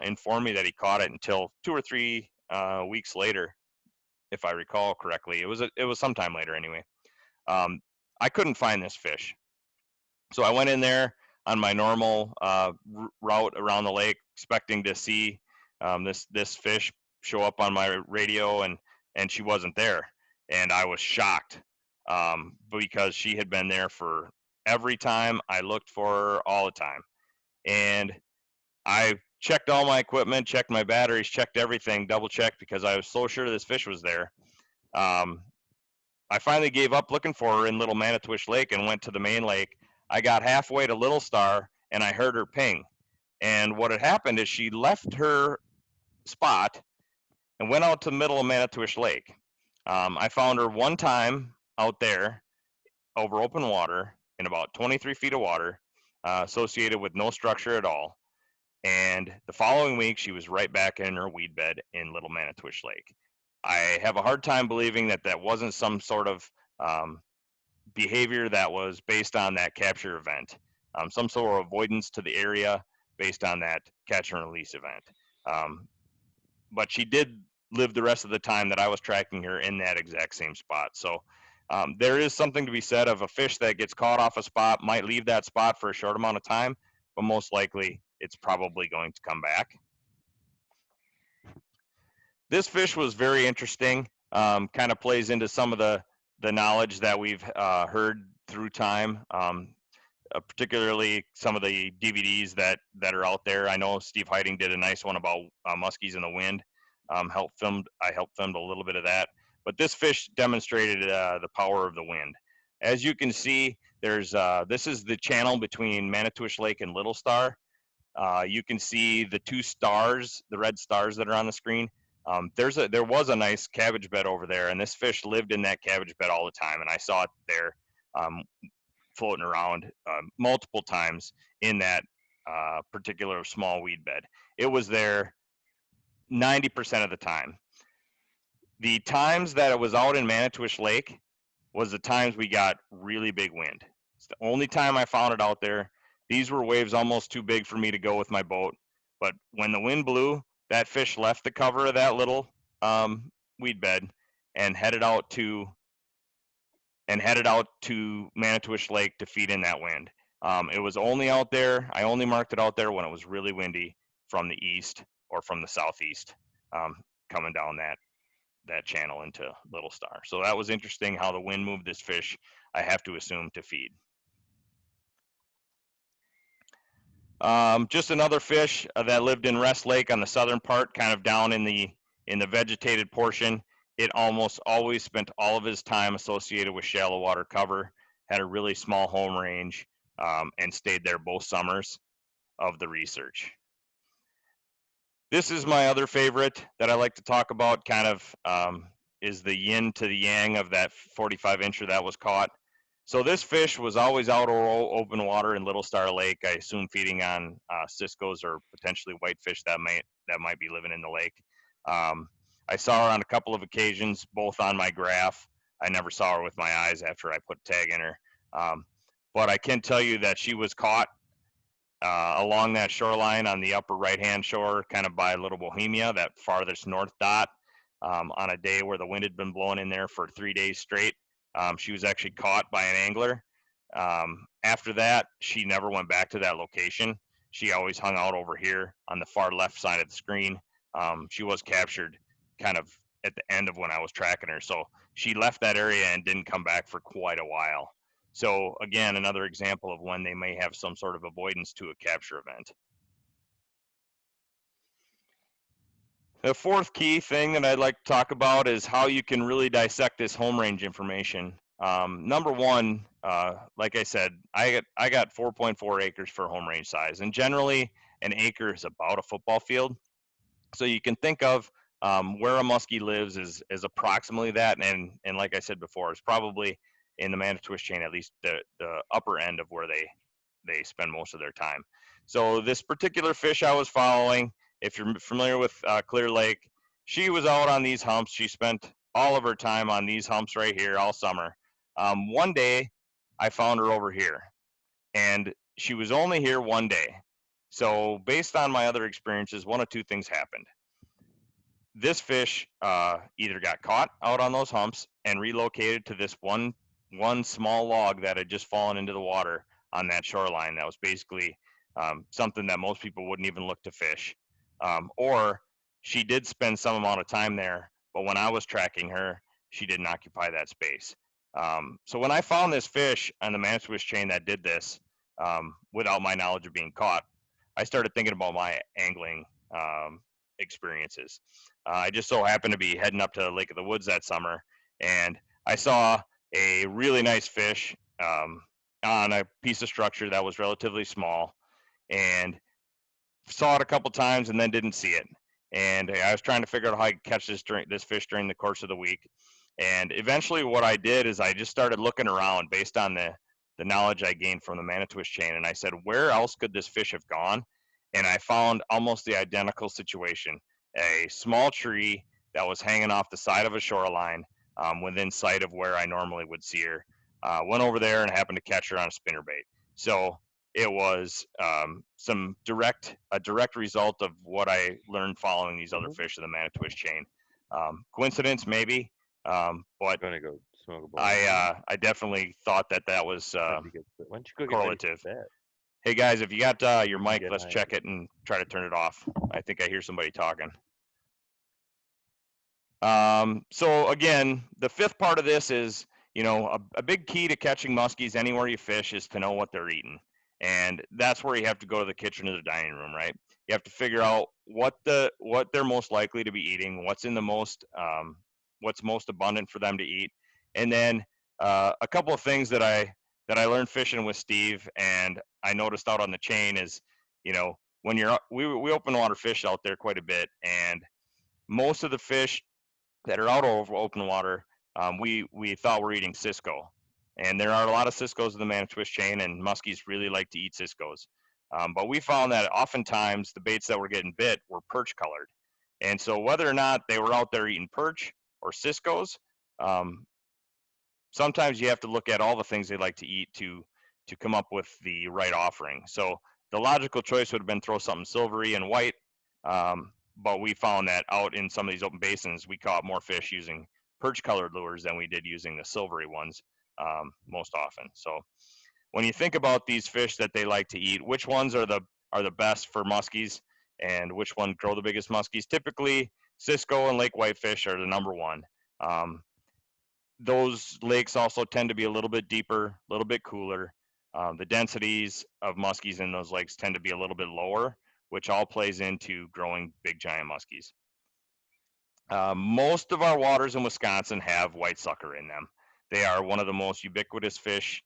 inform me that he caught it until 2 or 3 weeks later, if I recall correctly. It was sometime later anyway. I couldn't find this fish, so I went in there on my normal route around the lake, expecting to see this fish show up on my radio, and she wasn't there, and I was shocked because she had been there for every time I looked for her, all the time. And I checked all my equipment, checked my batteries, checked everything, double checked, because I was so sure this fish was there. I finally gave up looking for her in Little Manitowish Lake and went to the main lake. I got halfway to Little Star and I heard her ping. And what had happened is she left her spot and went out to the middle of Manitowish Lake. I found her one time out there over open water in about 23 feet of water, associated with no structure at all. And the following week, she was right back in her weed bed in Little Manitowish Lake. I have a hard time believing that that wasn't some sort of behavior that was based on that capture event, some sort of avoidance to the area based on that catch and release event. But she did live the rest of the time that I was tracking her in that exact same spot. So there is something to be said of a fish that gets caught off a spot, might leave that spot for a short amount of time, but most likely it's probably going to come back. This fish was very interesting, kind of plays into some of the knowledge that we've heard through time, particularly some of the DVDs that are out there. I know Steve Heiding did a nice one about muskies in the wind. I helped film a little bit of that. But this fish demonstrated the power of the wind. As you can see, this is the channel between Manitowish Lake and Little Star. You can see the 2 stars, the red stars that are on the screen. There was a nice cabbage bed over there, and this fish lived in that cabbage bed all the time, and I saw it there floating around multiple times in that particular small weed bed. It was there 90% of the time. The times that it was out in Manitowish Lake was the times we got really big wind. It's the only time I found it out there. These were waves almost too big for me to go with my boat, but when the wind blew, that fish left the cover of that little weed bed and headed out to Manitowish Lake to feed in that wind. It was only out there, I only marked it out there when it was really windy from the east or from the southeast, coming down that channel into Little Star. So that was interesting how the wind moved this fish, I have to assume, to feed. Just another fish that lived in Rest Lake on the southern part, kind of down in the vegetated portion. It almost always spent all of his time associated with shallow water cover, had a really small home range, and stayed there both summers of the research. This is my other favorite that I like to talk about, kind of is the yin to the yang of that 45-incher that was caught. So this fish was always out over open water in Little Star Lake, I assume feeding on ciscos or potentially whitefish that might be living in the lake. I saw her on a couple of occasions, both on my graph. I never saw her with my eyes after I put tag in her. But I can tell you that she was caught along that shoreline on the upper right-hand shore, kind of by Little Bohemia, that farthest north dot, on a day where the wind had been blowing in there for 3 days straight. She was actually caught by an angler. After that, she never went back to that location. She always hung out over here on the far left side of the screen, She was captured kind of at the end of when I was tracking her. So she left that area and didn't come back for quite a while. So again, another example of when they may have some sort of avoidance to a capture event. The fourth key thing that I'd like to talk about is how you can really dissect this home range information. Number one, like I said, I got 4.4 acres for home range size, and generally an acre is about a football field. So you can think of where a muskie lives is approximately that, and like I said before, it's probably in the Manitowish chain at least the upper end of where they spend most of their time. So this particular fish I was following, if you're familiar with Clear Lake, she was out on these humps. She spent all of her time on these humps right here all summer. One day, I found her over here, and she was only here one day. So based on my other experiences, one of two things happened. This fish either got caught out on those humps and relocated to this one small log that had just fallen into the water on that shoreline. That was basically something that most people wouldn't even look to fish. Or she did spend some amount of time there, but when I was tracking her, she didn't occupy that space. So when I found this fish on the Manitowish chain that did this without my knowledge of being caught, I started thinking about my angling experiences. I just so happened to be heading up to Lake of the Woods that summer, and I saw a really nice fish on a piece of structure that was relatively small, and saw it a couple times and then didn't see it. And I was trying to figure out how I could catch this fish during the course of the week. And eventually what I did is I just started looking around based on the knowledge I gained from the Manitowish chain. And I said, where else could this fish have gone? And I found almost the identical situation. A small tree that was hanging off the side of a shoreline within sight of where I normally would see her. Went over there and happened to catch her on a spinnerbait. So it was a direct result of what I learned following these other fish in the Manitowish chain. Coincidence, maybe, but Gonna go smoke a bowl. I definitely thought that was Why don't you go get ready correlative. for bed? Hey guys, if you got your mic, Get let's high. check it and try to turn it off. I think I hear somebody talking. So again, the fifth part of this is, a big key to catching muskies anywhere you fish is to know what they're eating. And that's where you have to go to the kitchen or the dining room, right? You have to figure out what they're most likely to be eating, what's most abundant for them to eat. And then a couple of things that I learned fishing with Steve and I noticed out on the chain is, when we open water fish out there quite a bit, and most of the fish that are out over open water, we thought we're eating Cisco. And there are a lot of Ciscos in the Manitowish chain, and muskies really like to eat Ciscos. But we found that oftentimes the baits that were getting bit were perch colored. And so whether or not they were out there eating perch or Ciscos, sometimes you have to look at all the things they like to eat to come up with the right offering. So the logical choice would have been throw something silvery and white, but we found that out in some of these open basins, we caught more fish using perch colored lures than we did using the silvery ones most often. So when you think about these fish that they like to eat, which ones are the best for muskies and which one grow the biggest muskies? Typically, Cisco and lake whitefish are the number one. Those lakes also tend to be a little bit deeper, a little bit cooler. The densities of muskies in those lakes tend to be a little bit lower, which all plays into growing big giant muskies. Most of our waters in Wisconsin have white sucker in them. They are one of the most ubiquitous fish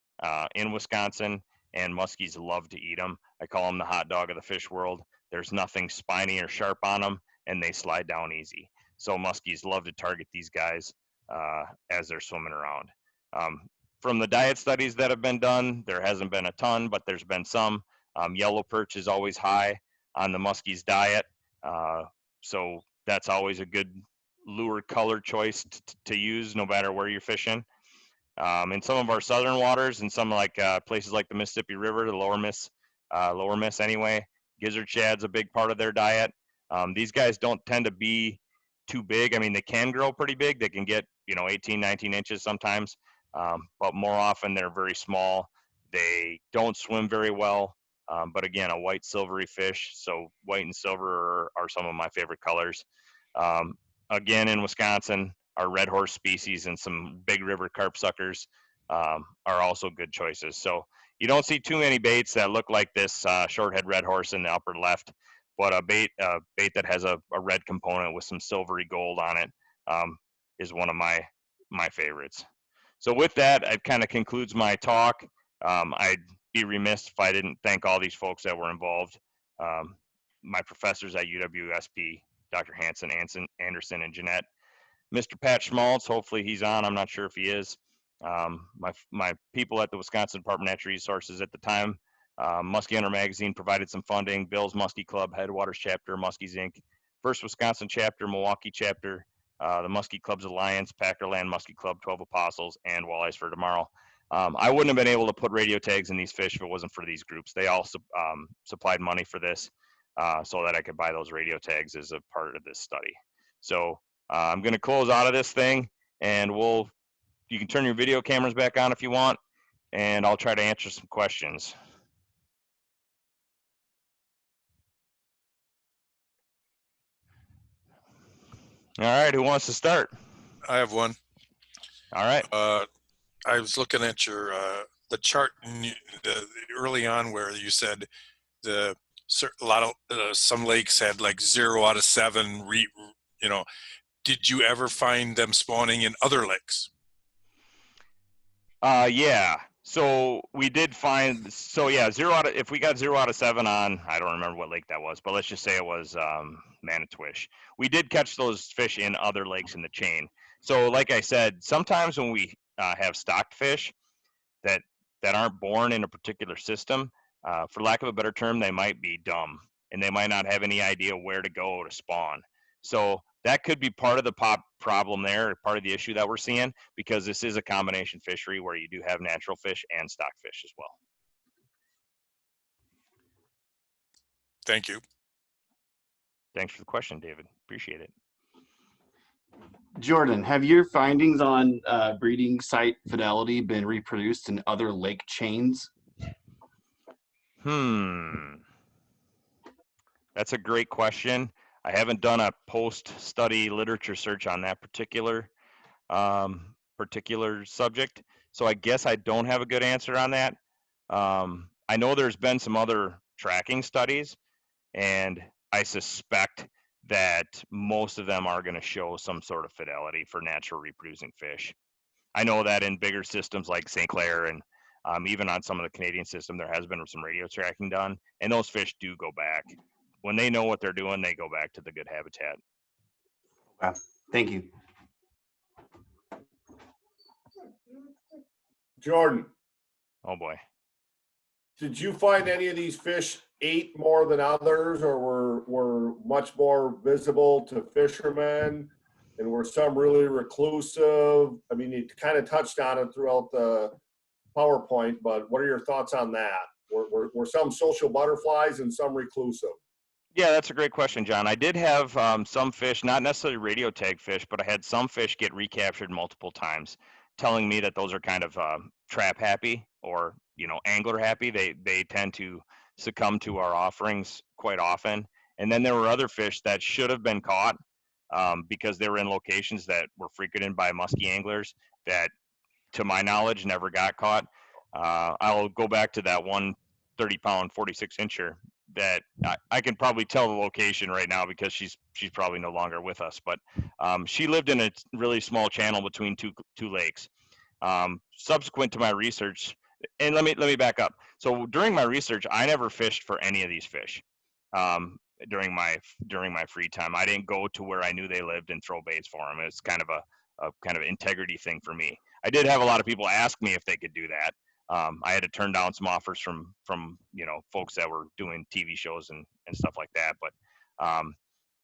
in Wisconsin, and muskies love to eat them. I call them the hot dog of the fish world. There's nothing spiny or sharp on them, and they slide down easy. So muskies love to target these guys as they're swimming around. From the diet studies that have been done, there hasn't been a ton, but there's been some. Yellow perch is always high on the muskie's diet, so that's always a good lure color choice to use no matter where you're fishing. In some of our southern waters and some places like the Mississippi River, the lower Miss anyway, gizzard shad's a big part of their diet. These guys don't tend to be too big. I mean, they can grow pretty big. They can get 18, 19 inches sometimes, but more often they're very small. They don't swim very well. But again, a white silvery fish. So white and silver are some of my favorite colors. Um, again, in Wisconsin, our red horse species and some big river carp suckers are also good choices. So you don't see too many baits that look like this shorthead red horse in the upper left, but a bait that has a red component with some silvery gold on it is one of my favorites. So with that, it kind of concludes my talk. I'd be remiss if I didn't thank all these folks that were involved. My professors at UWSP, Dr. Hanson, Anderson, and Jeanette. Mr. Pat Schmaltz, hopefully he's on. I'm not sure if he is. My people at the Wisconsin Department of Natural Resources at the time. Muskellunge Magazine provided some funding. Bill's Muskie Club, Headwaters Chapter, Muskies Inc., First Wisconsin Chapter, Milwaukee Chapter, the Muskie Clubs Alliance, Packerland Muskie Club, 12 Apostles, and Walleyes for Tomorrow. I wouldn't have been able to put radio tags in these fish if it wasn't for these groups. They all supplied money for this so that I could buy those radio tags as a part of this study. So I'm going to close out of this thing, and you can turn your video cameras back on if you want, and I'll try to answer some questions. All right, who wants to start? I have one. All right. I was looking at your the chart early on where you said some lakes had like 0 out of 7. Did you ever find them spawning in other lakes? Yeah. So we did find. So yeah, if we got 0 out of 7 on, I don't remember what lake that was, but let's just say it was Manitowish. We did catch those fish in other lakes in the chain. So like I said, sometimes when we have stocked fish that aren't born in a particular system, for lack of a better term, they might be dumb and they might not have any idea where to go to spawn. So that could be part of the problem there, part of the issue that we're seeing, because this is a combination fishery where you do have natural fish and stock fish as well. Thank you. Thanks for the question, David. Appreciate it. Jordan, have your findings on breeding site fidelity been reproduced in other lake chains? That's a great question. I haven't done a post-study literature search on that particular subject, so I guess I don't have a good answer on that. I know there's been some other tracking studies, and I suspect that most of them are going to show some sort of fidelity for natural reproducing fish. I know that in bigger systems like St. Clair and even on some of the Canadian system, there has been some radio tracking done, and those fish do go back. When they know what they're doing, they go back to the good habitat. Wow. Thank you. Jordan, Oh boy. did you find any of these fish ate more than others, or were much more visible to fishermen? And were some really reclusive? I mean, you kind of touched on it throughout the PowerPoint, but what are your thoughts on that? Were some social butterflies and some reclusive? Yeah, that's a great question, John. I did have some fish, not necessarily radio tag fish, but I had some fish get recaptured multiple times, telling me that those are kind of trap happy or angler happy. They tend to succumb to our offerings quite often. And then there were other fish that should have been caught because they were in locations that were frequented by muskie anglers that, to my knowledge, never got caught. I'll go back to that one 30-pound 46-incher that I can probably tell the location right now because she's probably no longer with us. But she lived in a really small channel between two lakes. Subsequent to my research, and let me back up. So during my research, I never fished for any of these fish. During my free time, I didn't go to where I knew they lived and throw baits for them. It's kind of a kind of integrity thing for me. I did have a lot of people ask me if they could do that. I had to turn down some offers from folks that were doing TV shows and stuff like that. But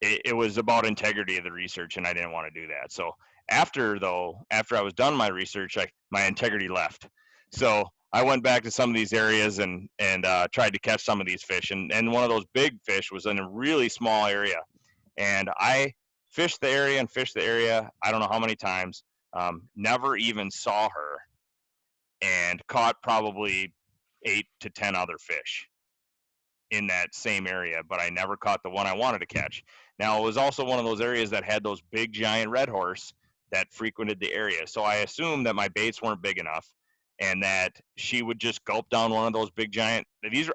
it was about integrity of the research, and I didn't want to do that. So after I was done my research, my integrity left. So I went back to some of these areas and tried to catch some of these fish. And one of those big fish was in a really small area, and I fished the area. I don't know how many times. Never even saw her, and caught probably 8 to 10 other fish. in that same area, but I never caught the one I wanted to catch. Now, it was also one of those areas that had those big giant red horse that frequented the area. So I assumed that my baits weren't big enough and that she would just gulp down one of those big giant,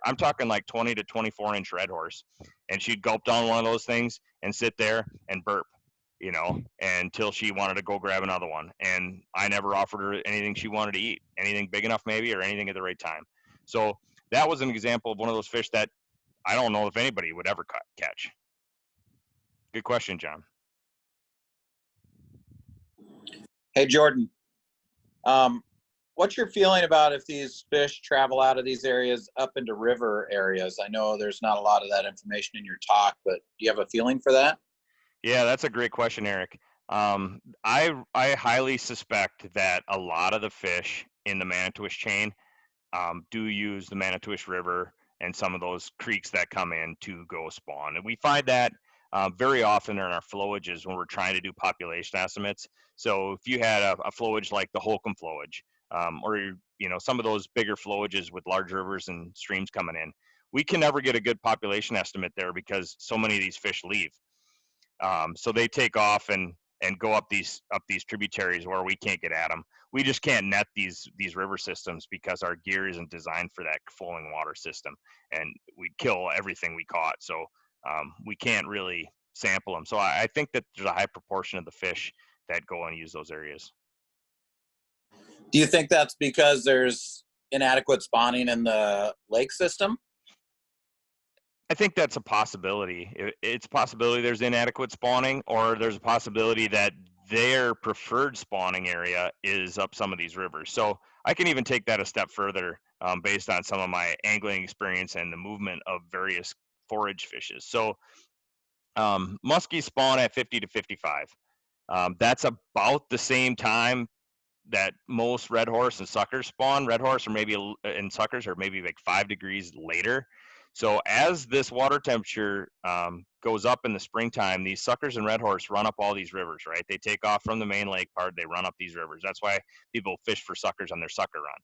I'm talking like 20 to 24-inch red horse, and she'd gulp down one of those things and sit there and burp, you know, until she wanted to go grab another one. And I never offered her anything she wanted to eat, anything big enough maybe, or anything at the right time. So that was an example of one of those fish that I don't know if anybody would ever catch. Good question, John. Hey, Jordan. What's your feeling about if these fish travel out of these areas up into river areas? I know there's not a lot of that information in your talk, but do you have a feeling for that? Yeah, that's a great question, Eric. I highly suspect that a lot of the fish in the Manitowish chain do use the Manitowish River and some of those creeks that come in to go spawn. And we find that very often in our flowages when we're trying to do population estimates. So if you had a flowage like the Holcomb flowage, or you know, some of those bigger flowages with large rivers and streams coming in, we can never get a good population estimate there because so many of these fish leave. So they take off and go up these tributaries where we can't get at them. We just can't net these river systems because our gear isn't designed for that flowing water system, and we kill everything we caught. So we can't really sample them. So I think that there's a high proportion of the fish that go and use those areas. Do you think that's because there's inadequate spawning in the lake system? I think that's a possibility. It's a possibility there's inadequate spawning, or there's a possibility that their preferred spawning area is up some of these rivers. So I can even take that a step further based on some of my angling experience and the movement of various forage fishes. So muskies spawn at 50 to 55. That's about the same time that most red horse and suckers spawn. Red horse or maybe and suckers are maybe like 5 degrees later. So as this water temperature goes up in the springtime, these suckers and red horse run up all these rivers, right? They take off from the main lake part, they run up these rivers. That's why people fish for suckers on their sucker run.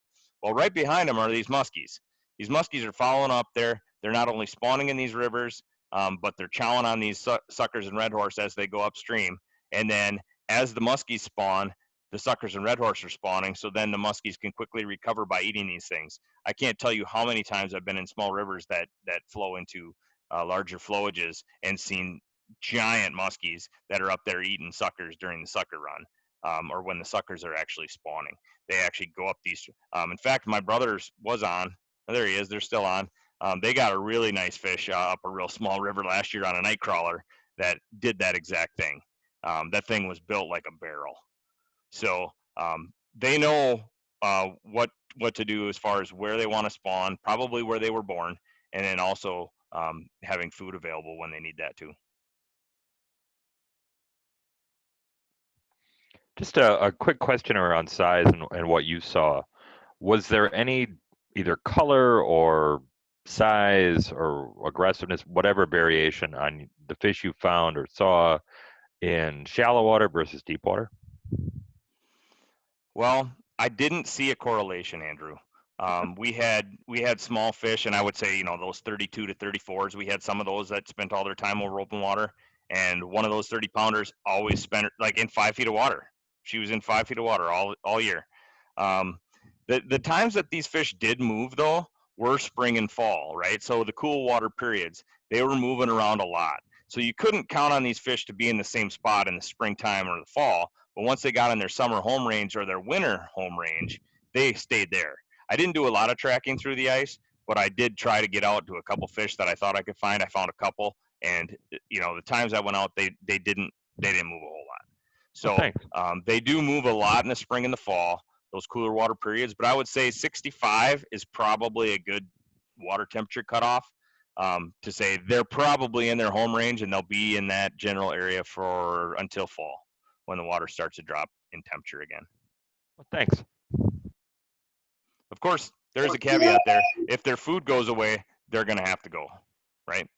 Well, right behind them are these muskies. These muskies are following up there. They're not only spawning in these rivers, but they're chowing on these suckers and red horse as they go upstream. And then as the muskies spawn, the suckers and red horse are spawning, so then the muskies can quickly recover by eating these things. I can't tell you how many times I've been in small rivers that flow into larger flowages and seen giant muskies that are up there eating suckers during the sucker run, or when the suckers are actually spawning. They actually go up these. In fact, my brother's was on. Oh, there he is. They're still on. They got a really nice fish up a real small river last year on a night crawler that did that exact thing. That thing was built like a barrel. So they know what to do as far as where they want to spawn, probably where they were born, and then also having food available when they need that too. Just a quick question around size and what you saw. Was there any either color or size or aggressiveness, whatever variation on the fish you found or saw in shallow water versus deep water? Well, I didn't see a correlation, Andrew. We had small fish, and I would say, you know, those 32 to 34s. We had some of those that spent all their time over open water, and one of those 30-pounders always spent like in 5 feet of water. She was in 5 feet of water all year. The times that these fish did move though were spring and fall, right? So the cool water periods, they were moving around a lot. So you couldn't count on these fish to be in the same spot in the springtime or the fall. But once they got in their summer home range or their winter home range, they stayed there. I didn't do a lot of tracking through the ice, but I did try to get out to a couple fish that I thought I could find. I found a couple, and you know, the times I went out, they didn't move a whole lot. So they do move a lot in the spring and the fall, those cooler water periods. But I would say 65 is probably a good water temperature cutoff to say they're probably in their home range and they'll be in that general area for until fall, when the water starts to drop in temperature again. Well, thanks. Of course, there's a caveat there. If their food goes away, they're going to have to go, right?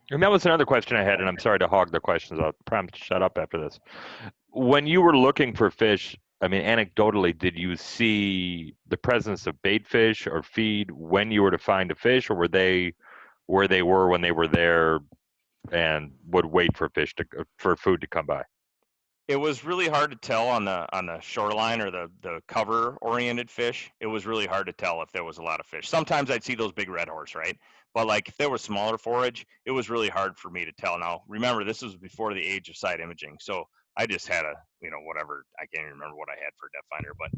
And that was another question I had, and I'm sorry to hog the questions. I'll promise to shut up after this. When you were looking for fish I mean, anecdotally, did you see the presence of bait fish or feed when you were to find a fish, or were they where they were when they were there and would wait for for food to come by? It was really hard to tell on the shoreline or the cover oriented fish. It was really hard to tell if there was a lot of fish. Sometimes I'd see those big red horse, right? But like if there was smaller forage, it was really hard for me to tell. Now remember, this was before the age of side imaging, so I just had a whatever, I can't even remember what I had for a depth finder, but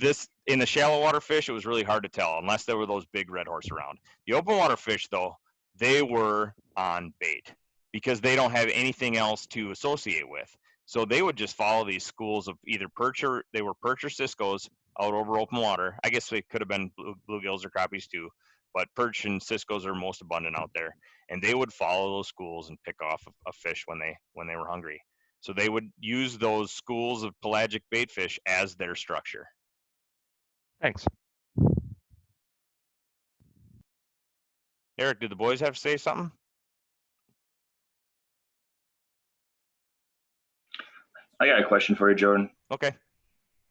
this in the shallow water fish, it was really hard to tell unless there were those big red horse around. The open water fish, though, they were on bait because they don't have anything else to associate with. So they would just follow these schools of either perch or ciscos out over open water. I guess they could have been bluegills or crappies too, but perch and ciscos are most abundant out there. And they would follow those schools and pick off a fish when they were hungry. So they would use those schools of pelagic bait fish as their structure. Thanks. Eric, did the boys have to say something? I got a question for you, Jordan. Okay.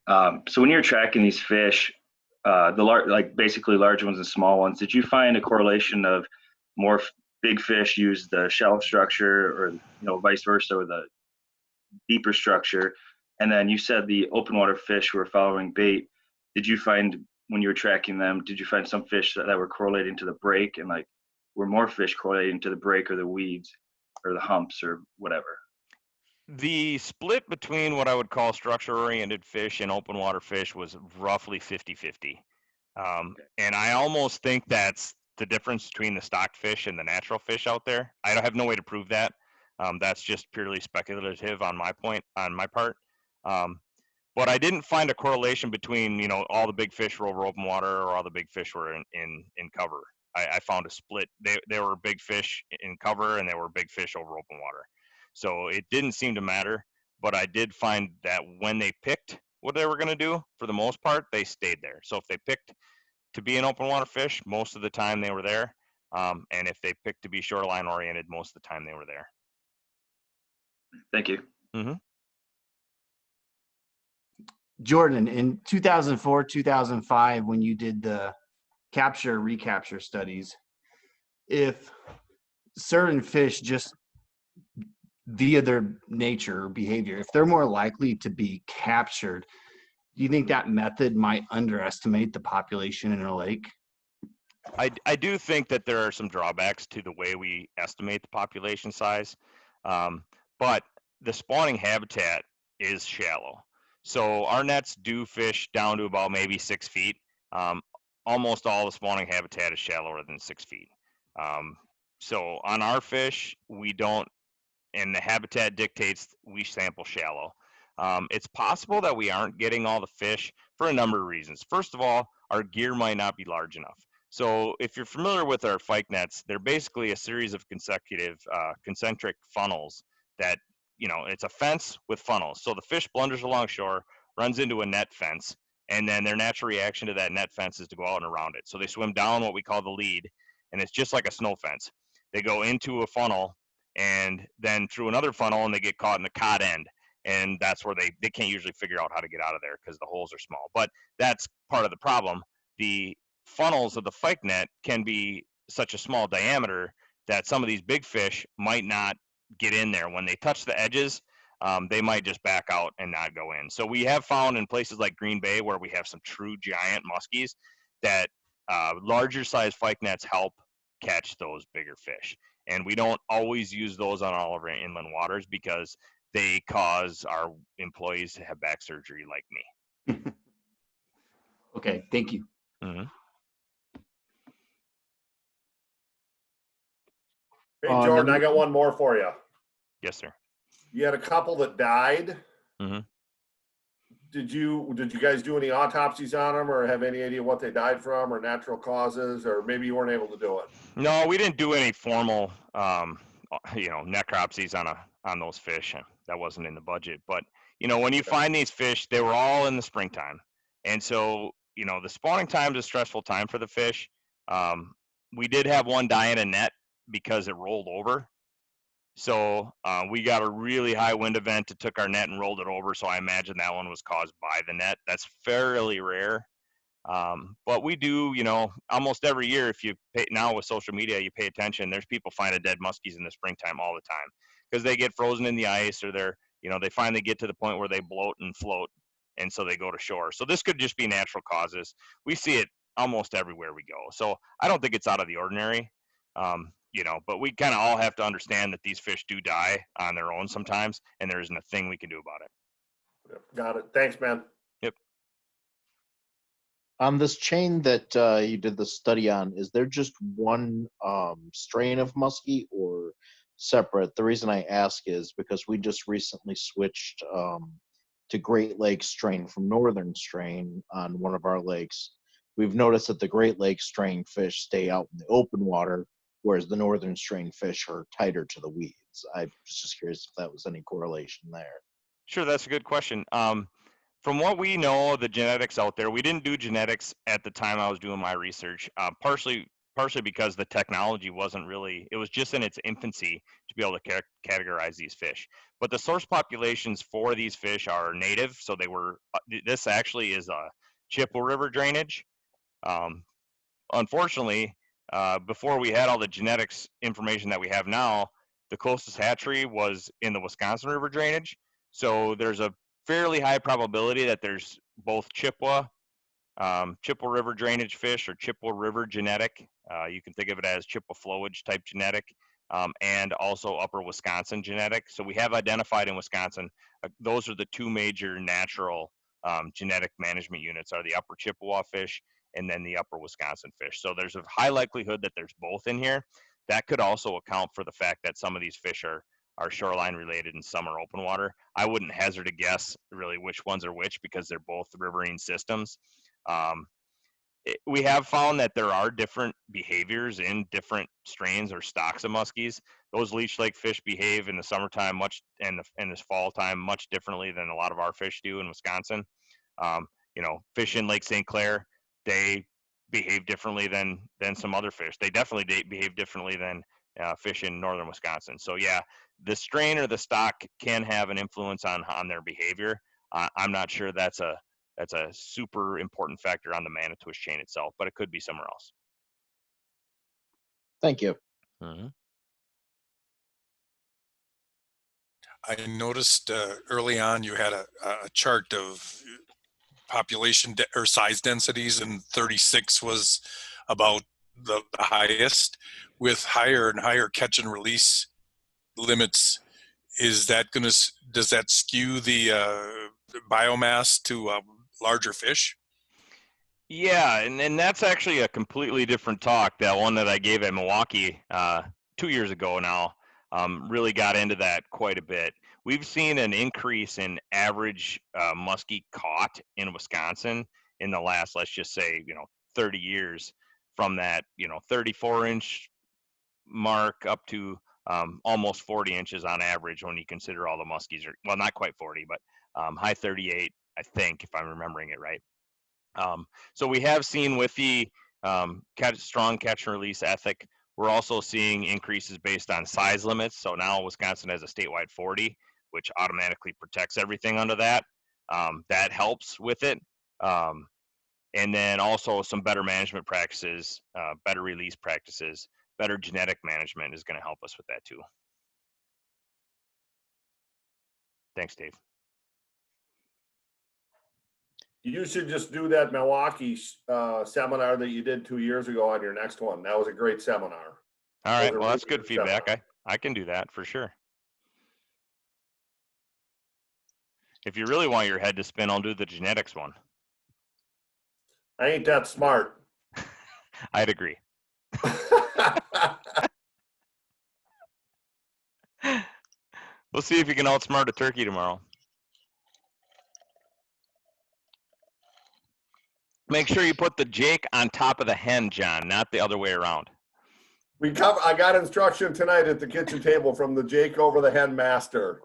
So when you're tracking these fish, basically large ones and small ones, did you find a correlation of more big fish use the shallow structure, or vice versa, or the deeper structure? And then you said the open water fish were following bait. Did you find, when you were tracking them, did you find some fish that were correlating to the break, and like were more fish correlating to the break or the weeds or the humps or whatever? The split between what I would call structure-oriented fish and open water fish was roughly 50-50. And I almost think that's the difference between the stocked fish and the natural fish out there. I don't have no way to prove that. That's just purely speculative on my part. But I didn't find a correlation between, all the big fish were over open water or all the big fish were in cover. I found a split. They were big fish in cover and they were big fish over open water. So it didn't seem to matter, but I did find that when they picked what they were going to do, for the most part, they stayed there. So if they picked to be an open water fish, most of the time they were there. And if they picked to be shoreline oriented, most of the time they were there. Thank you. Mm-hmm. Jordan, in 2004, 2005, when you did the recapture studies, if certain fish just via their nature or behavior, if they're more likely to be captured, do you think that method might underestimate the population in a lake? I do think that there are some drawbacks to the way we estimate the population size, but the spawning habitat is shallow. So our nets do fish down to about maybe 6 feet. Almost all the spawning habitat is shallower than 6 feet. So on our fish, we don't, and the habitat dictates we sample shallow. It's possible that we aren't getting all the fish for a number of reasons. First of all, our gear might not be large enough. So if you're familiar with our fyke nets, they're basically a series of consecutive concentric funnels that, it's a fence with funnels. So the fish blunders along shore, runs into a net fence, and then their natural reaction to that net fence is to go out and around it. So they swim down what we call the lead, and it's just like a snow fence. They go into a funnel and then through another funnel, and they get caught in the cod end. And that's where they can't usually figure out how to get out of there because the holes are small. But that's part of the problem. The funnels of the fyke net can be such a small diameter that some of these big fish might not get in there. When they touch the edges, they might just back out and not go in. So we have found in places like Green Bay, where we have some true giant muskies, that larger size fyke nets help catch those bigger fish. And we don't always use those on all of our inland waters because they cause our employees to have back surgery like me. Okay, thank you. Mm-hmm. Hey, Jordan, I got one more for you. Yes, sir. You had a couple that died. Mm-hmm. Did you guys do any autopsies on them, or have any idea what they died from, or natural causes, or maybe you weren't able to do it? No, we didn't do any formal, necropsies on those fish. That wasn't in the budget. But when you find these fish, they were all in the springtime, and so the spawning time is a stressful time for the fish. We did have one die in a net because it rolled over. So we got a really high wind event that took our net and rolled it over. So I imagine that one was caused by the net. That's fairly rare. But we do, you know, almost every year, if you pay, now with social media, you pay attention, there's people finding dead muskies in the springtime all the time because they get frozen in the ice, or they're, you know, they finally get to the point where they bloat and float. And so they go to shore. So this could just be natural causes. We see it almost everywhere we go. So I don't think it's out of the ordinary. You know, but we kind of all have to understand that these fish do die on their own sometimes, and there isn't a thing we can do about it. Got it. Thanks, man. Yep. On this chain that you did the study on, is there just one strain of muskie or separate? The reason I ask is because we just recently switched to Great Lakes strain from Northern strain on one of our lakes. We've noticed that the Great Lakes strain fish stay out in the open water, whereas the Northern strain fish are tighter to the weeds. I was just curious if that was any correlation there. Sure, that's a good question. From what we know of the genetics out there, we didn't do genetics at the time I was doing my research, partially because the technology wasn't really, it was just in its infancy to be able to categorize these fish. But the source populations for these fish are native, so they were, this actually is a Chippewa River drainage. Unfortunately, before we had all the genetics information that we have now, the closest hatchery was in the Wisconsin River drainage. So there's a fairly high probability that there's both Chippewa River drainage fish, or Chippewa River genetic. You can think of it as Chippewa flowage type genetic, and also upper Wisconsin genetic. So we have identified in Wisconsin, those are the two major natural genetic management units, are the upper Chippewa fish and then the upper Wisconsin fish. So there's a high likelihood that there's both in here. That could also account for the fact that some of these fish are shoreline related and some are open water. I wouldn't hazard a guess really which ones are which, because they're both riverine systems. We have found that there are different behaviors in different strains or stocks of muskies. Those leech lake fish behave in the summertime and this fall time much differently than a lot of our fish do in Wisconsin. You know, fish in Lake St. Clair, they behave differently than some other fish. They definitely behave differently than fish in northern Wisconsin. So yeah, the strain or the stock can have an influence on their behavior. I'm not sure that's a super important factor on the Manitowish chain itself, but it could be somewhere else. Thank you. Mm-hmm. I noticed early on you had a chart of population or size densities, and 36 was about the highest. With higher and higher catch and release limits, is that going to, does that skew the biomass to larger fish? Yeah, and that's actually a completely different talk. That one that I gave at Milwaukee 2 years ago now really got into that quite a bit. We've seen an increase in average muskie caught in Wisconsin in the last, let's just say, 30 years, from that 34-inch mark up to almost 40 inches on average when you consider all the muskies. Well, not quite 40, but high 38, I think, if I'm remembering it right. So we have seen with the strong catch and release ethic, we're also seeing increases based on size limits. So now Wisconsin has a statewide 40, which automatically protects everything under that. That helps with it. And then also some better management practices, better release practices, better genetic management is going to help us with that too. Thanks, Dave. You should just do that Milwaukee seminar that you did 2 years ago on your next one. That was a great seminar. All right, well, that's good feedback. I can do that for sure. If you really want your head to spin, I'll do the genetics one. I ain't that smart. I'd agree. We'll see if you can outsmart a turkey tomorrow. Make sure you put the Jake on top of the hen, John, not the other way around. I got instruction tonight at the kitchen table from the Jake over the hen master.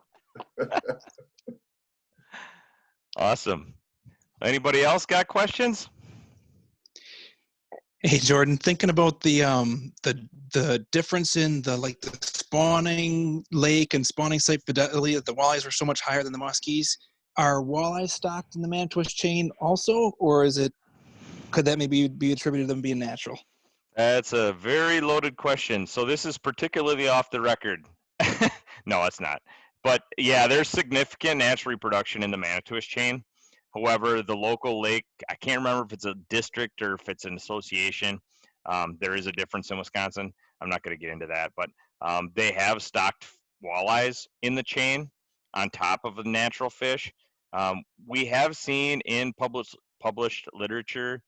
Awesome. Anybody else got questions? Hey Jordan, thinking about the difference in the spawning lake and spawning site fidelity, that the walleyes were so much higher than the muskies. Are walleyes stocked in the Manitowish chain also, or could that maybe be attributed to them being natural? That's a very loaded question. So this is particularly off the record. No, it's not. But yeah, there's significant natural reproduction in the Manitowish chain. However, the local lake, I can't remember if it's a district or if it's an association. There is a difference in Wisconsin. I'm not going to get into that, but they have stocked walleyes in the chain on top of the natural fish. We have seen in published literature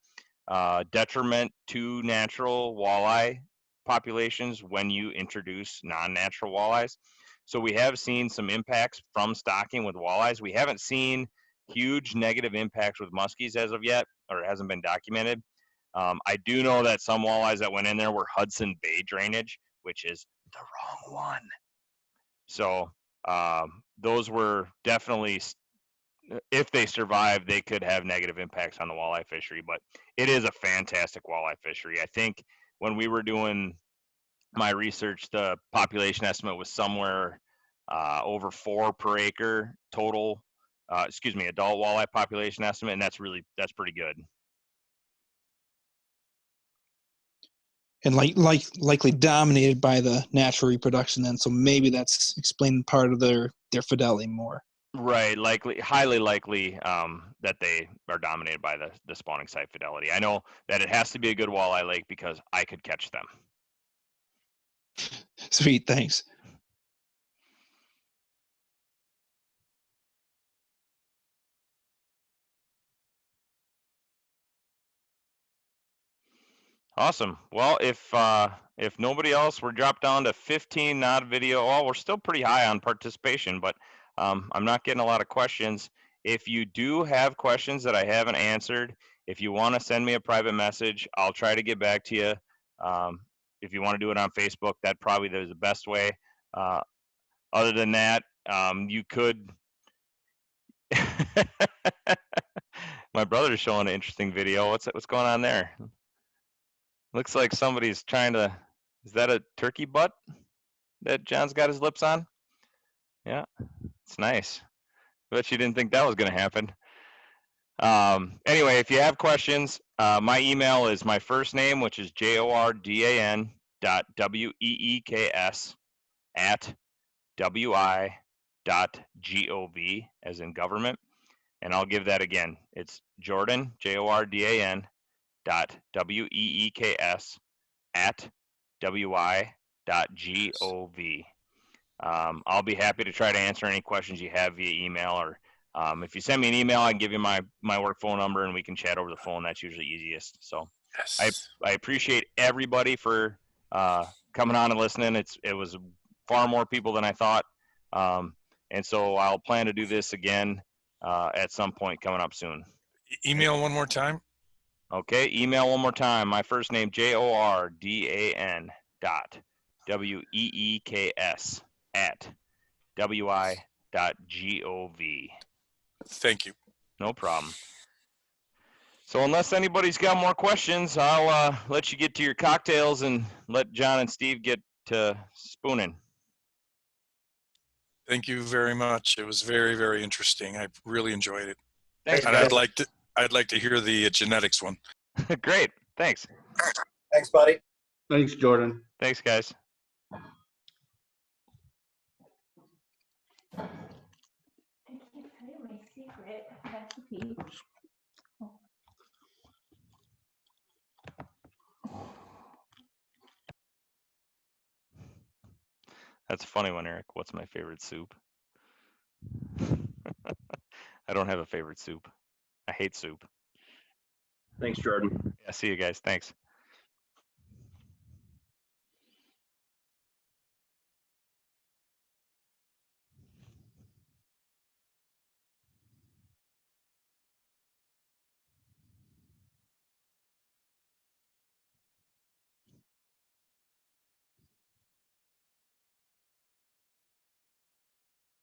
detriment to natural walleye populations when you introduce non-natural walleyes. So we have seen some impacts from stocking with walleyes. We haven't seen huge negative impacts with muskies as of yet, or it hasn't been documented. I do know that some walleyes that went in there were Hudson Bay drainage, which is the wrong one. So those were definitely, if they survive, they could have negative impacts on the walleye fishery, but it is a fantastic walleye fishery. I think when we were doing my research, the population estimate was somewhere over 4 per acre total, adult walleye population estimate, and that's pretty good. And likely dominated by the natural reproduction then, so maybe that's explaining part of their fidelity more. Right, highly likely that they are dominated by the spawning site fidelity. I know that it has to be a good walleye lake because I could catch them. Sweet, thanks. Awesome. Well, if nobody else, we're dropped down to 15 not video. Well, we're still pretty high on participation, but I'm not getting a lot of questions. If you do have questions that I haven't answered, if you want to send me a private message, I'll try to get back to you. If you want to do it on Facebook, that probably is the best way. Other than that, you could. My brother's showing an interesting video. What's going on there? Looks like somebody's trying to. Is that a turkey butt that John's got his lips on? Yeah, it's nice. Bet you didn't think that was going to happen. Anyway, if you have questions, my email is my first name, which is jordan.weeks @wi.gov, as in government. And I'll give that again. It's Jordan, jordan .weeks @wi.gov. I'll be happy to try to answer any questions you have via email, or if you send me an email, I can give you my work phone number and we can chat over the phone. That's usually easiest. So Yes. I appreciate everybody for coming on and listening. It was far more people than I thought. And so I'll plan to do this again at some point coming up soon. Email one more time. Okay, email one more time. My first name, JORDAN .WEEKS @WI.GOV. Thank you. No problem. So unless anybody's got more questions, I'll let you get to your cocktails and let John and Steve get to spooning. Thank you very much. It was very, very interesting. I really enjoyed it. Thanks, And guys. I'd like to hear the genetics one. Great. Thanks. Thanks, buddy. Thanks, Jordan. Thanks, guys. I can't tell you my secret recipe. That's a funny one, Eric. What's my favorite soup? I don't have a favorite soup. I hate soup. Thanks, Jordan. Yeah, see you guys. Thanks.